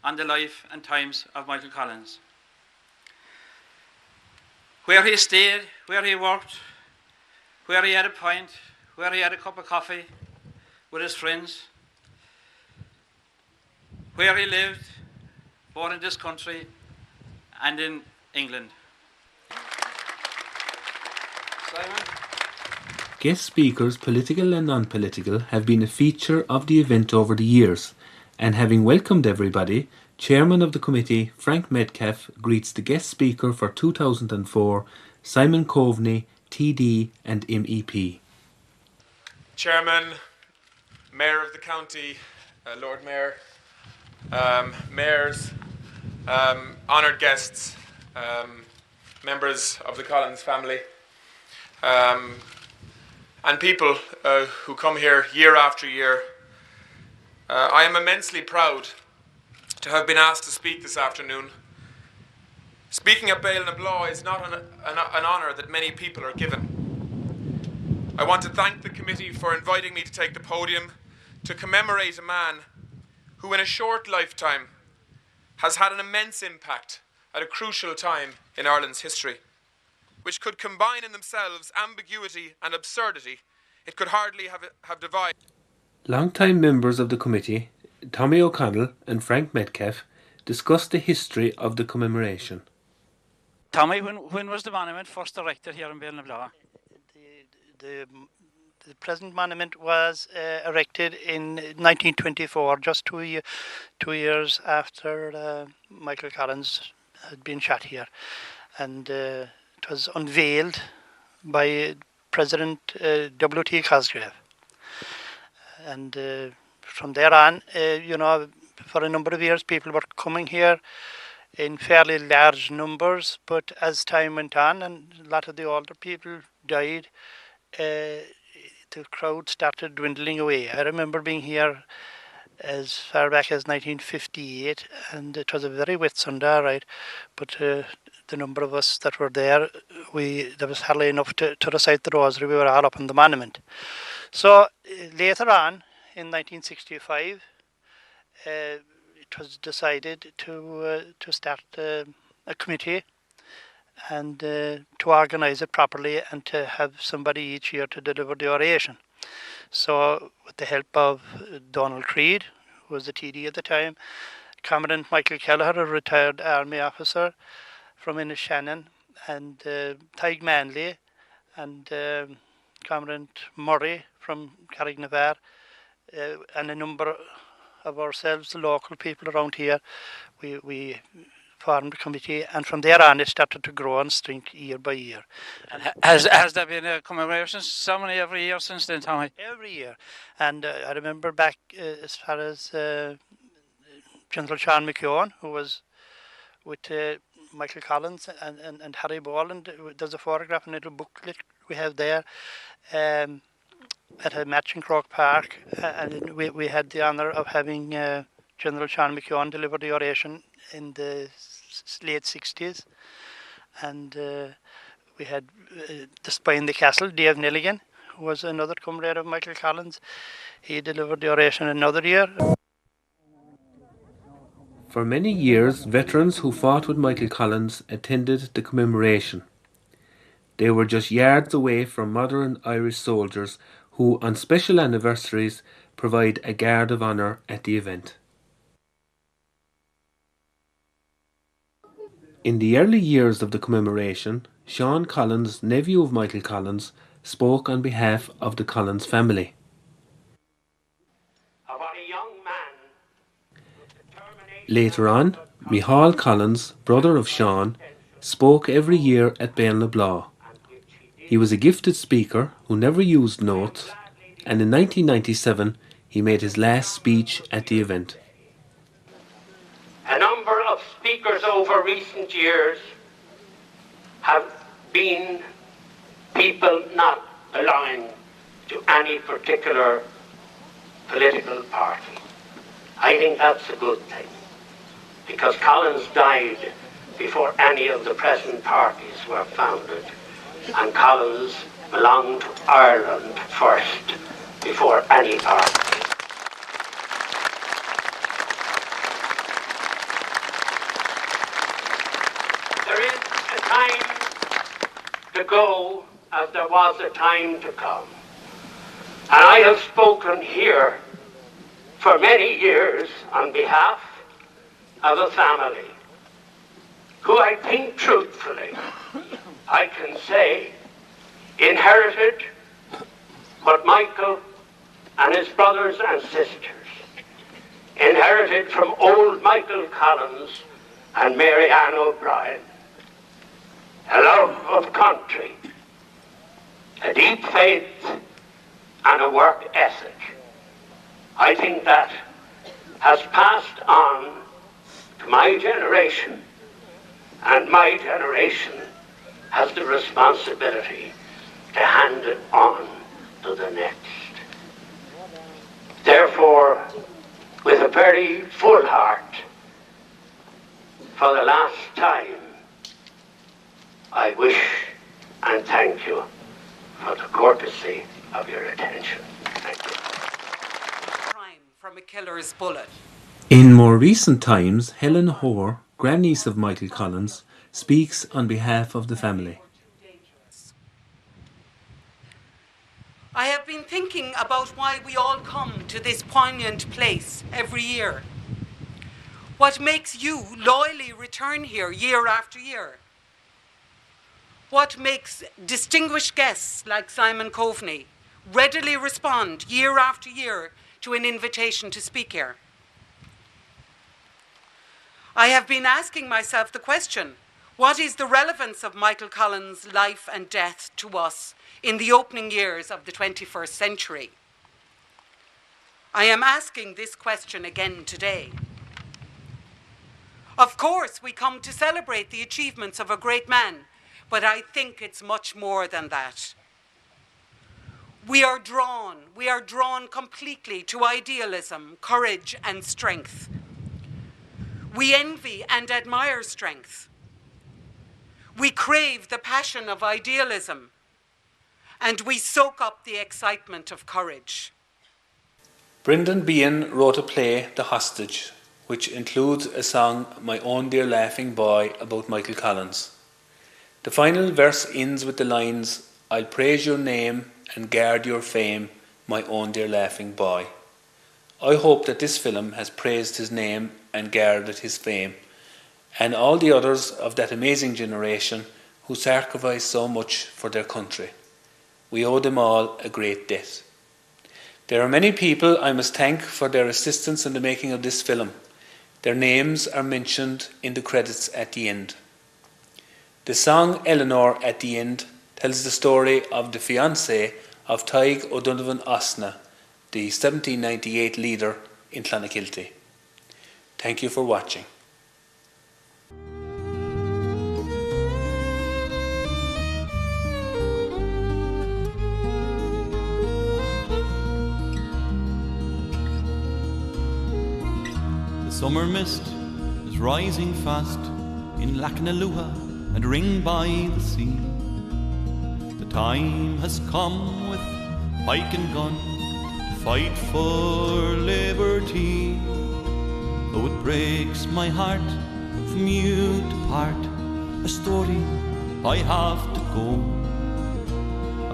on the life and times of Micheal Collins. Where he stayed, where he worked, where he had a pint, where he had a cup of coffee with his friends, where he lived, both in this country and in England. Simon? Guest speakers, political and non-political, have been a feature of the event over the years, and having welcomed everybody, Chairman of the committee, Frank Metcalfe, greets the guest speaker for 2004, Simon Coveney, TD and MEP. Chairman, Mayor of the County, Lord Mayor, mayors, honoured guests, members of the Collins family, and people who come here year after year. I am immensely proud to have been asked to speak this afternoon. Speaking at Bilnabla is not an honour that many people are given. I want to thank the committee for inviting me to take the podium to commemorate a man who in a short lifetime has had an immense impact at a crucial time in Ireland's history, which could combine in themselves ambiguity and absurdity. It could hardly have divided. Long-time members of the committee, Tommy O'Connell and Frank Metcalfe, discussed the history of the commemoration. Tommy, when was the monument first erected here in Bilnabla? The present monument was erected in 1924, just 2 years after Micheal Collins had been shot here. And it was unveiled by President W.T. Cosgrave. And from there on, for a number of years, people were coming here in fairly large numbers, but as time went on and a lot of the older people died, the crowd started dwindling away. I remember being here as far back as 1958, and it was a very wet Sunday, right? But the number of us that were there, there was hardly enough to recite the rosary. We were all up on the monument. So later on, in 1965, it was decided to start a committee and to organise it properly and to have somebody each year to deliver the oration. So with the help of Donald Creed, who was the TD at the time, Commandant Michael Kelleher, a retired army officer from Innishannon, and Tig Manley, and Commandant Murray from Carrignavar, and a number of ourselves, the local people around here, we formed a committee, and from there on it started to grow in strength year by year. And has there been a commemoration ceremony every year since then, Tommy? Every year. And I remember back as far as General Sean McKeown, who was with Micheal Collins and Harry Boland. There's a photograph and a little booklet we have there at a match in Croke Park. And we had the honour of having General Sean McKeown deliver the oration in the late 60s. And we had the spy in the castle, Dave Nelligan, who was another comrade of Micheal Collins. He delivered the oration another year. For many years, veterans who fought with Micheal Collins attended the commemoration. They were just yards away from modern Irish soldiers who, on special anniversaries, provide a guard of honour at the event. In the early years of the commemoration, Sean Collins, nephew of Micheal Collins, spoke on behalf of the Collins family. Later on, Micheal Collins, brother of Sean, spoke every year at Béarn-le-Bláth. He was a gifted speaker who never used notes, and in 1997 he made his last speech at the event. A number of speakers over recent years have been people not belonging to any particular political party. I think that's a good thing, because Collins died before any of the present parties were founded, and Collins belonged to Ireland first, before any party. There is a time to go as there was a time to come. And I have spoken here for many years on behalf of a family who, I think truthfully, I can say inherited what Michael and his brothers and sisters inherited from old Micheal Collins and Mary Ann O'Brien. A love of country, a deep faith, and a work ethic. I think that has passed on to my generation, and my generation has the responsibility to hand it on to the next. Therefore, with a very full heart, for the last time, I wish and thank you for the courtesy of your attention. Thank you. Crime from a killer's bullet. In more recent times, Helen Hoare, grandniece of Micheal Collins, speaks on behalf of the family. I have been thinking about why we all come to this poignant place every year. What makes you loyally return here year after year? What makes distinguished guests like Simon Coveney readily respond year after year to an invitation to speak here? I have been asking myself the question, what is the relevance of Micheal Collins' life and death to us in the opening years of the 21st century? I am asking this question again today. Of course, we come to celebrate the achievements of a great man, but I think it's much more than that. We are drawn completely to idealism, courage, and strength. We envy and admire strength. We crave the passion of idealism, and we soak up the excitement of courage. Brendan Behan wrote a play, The Hostage, which includes a song, My Own Dear Laughing Boy, about Micheal Collins. The final verse ends with the lines, I'll praise your name and guard your fame, my own dear laughing boy. I hope that this film has praised his name and guarded his fame, and all the others of that amazing generation who sacrificed so much for their country. We owe them all a great debt. There are many people I must thank for their assistance in the making of this film. Their names are mentioned in the credits at the end. The song Eleanor at the end tells the story of the fiancée of Taig O'Donovan Osna, the 1798 leader in Clonakilty. Thank you for watching. The summer mist is rising fast in Lachnalua and Ring by the sea. The time has come with pike and gun to fight for liberty. Though it breaks my heart from you to part, a story I have to go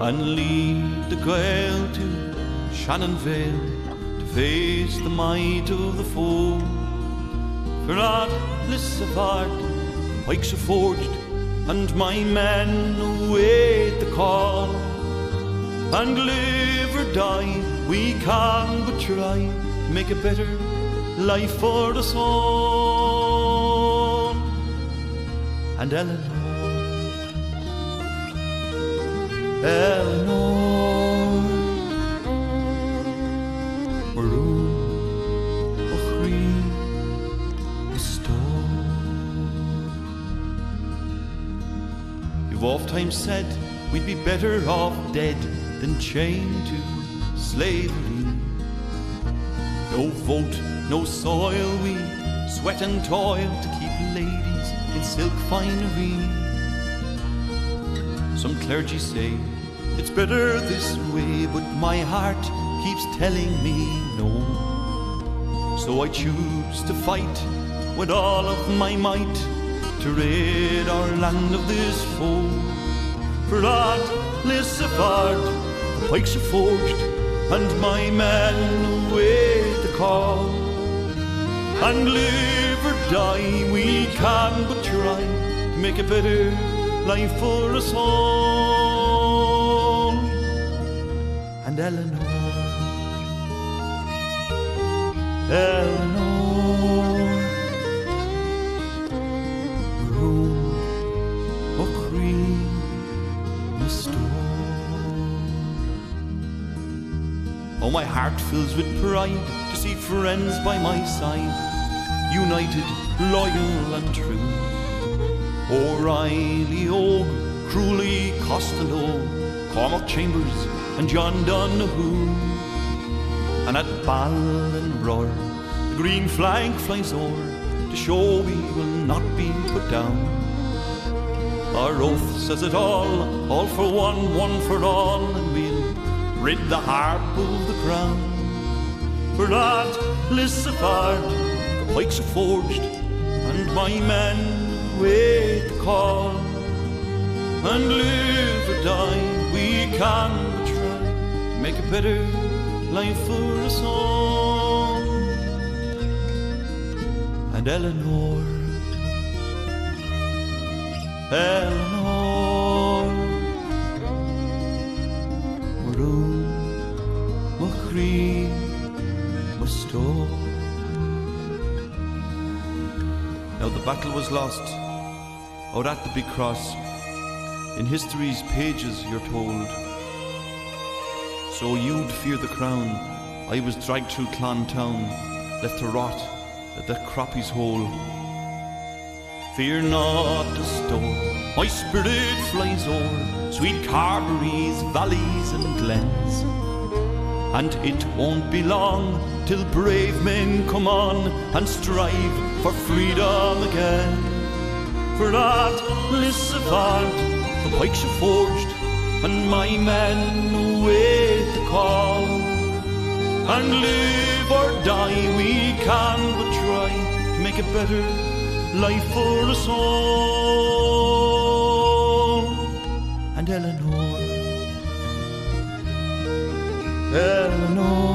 and lead the Gael to Shannon Vale to face the might of the foe. For at Lissabard pikes are forged, and my men await the call. And live or die, we can but try to make a better life for us all. And Eleanor, Eleanor, Maroon, Ochri, You've oft-times said we'd be better off dead than chained to slavery. No vote, no soil, we sweat and toil to keep ladies in silk finery. Some clergy say it's better this way, but my heart keeps telling me no. So I choose to fight with all of my might to rid our land of this foe. For at Lissabard the pikes are forged, and my men await the call. And live or die, we can but try to make a better life for us all. And Eleanor, Eleanor, Maroon, Ochri, Oh, my heart fills with pride to see friends by my side, united, loyal and true. O'Reilly, Og, Cruelly, Costello, Cormac Chambers and John Donoghue. And at Ballinroar the green flag flies o'er to show we will not be put down. Our oath says it all for one, one for all, and we'll rid the harp of the crown. For at Lissabard the pikes are forged, and my men wait the call. And live or die, we can but try to make a better life for us all. And Eleanor, Eleanor, Maroon, Ochri, Musto. Now the battle was lost out at the big cross. In history's pages you're told. So you'd fear the crown. I was dragged through Clontown, left to rot at the croppy's hole. Fear not the storm, my spirit flies o'er sweet Carberry's valleys and glens. And it won't be long till brave men come on and strive for freedom again. For at Lissabard the pikes are forged, and my men await the call. And live or die, we can but try to make a better life for us all. And Eleanor, Eleanor,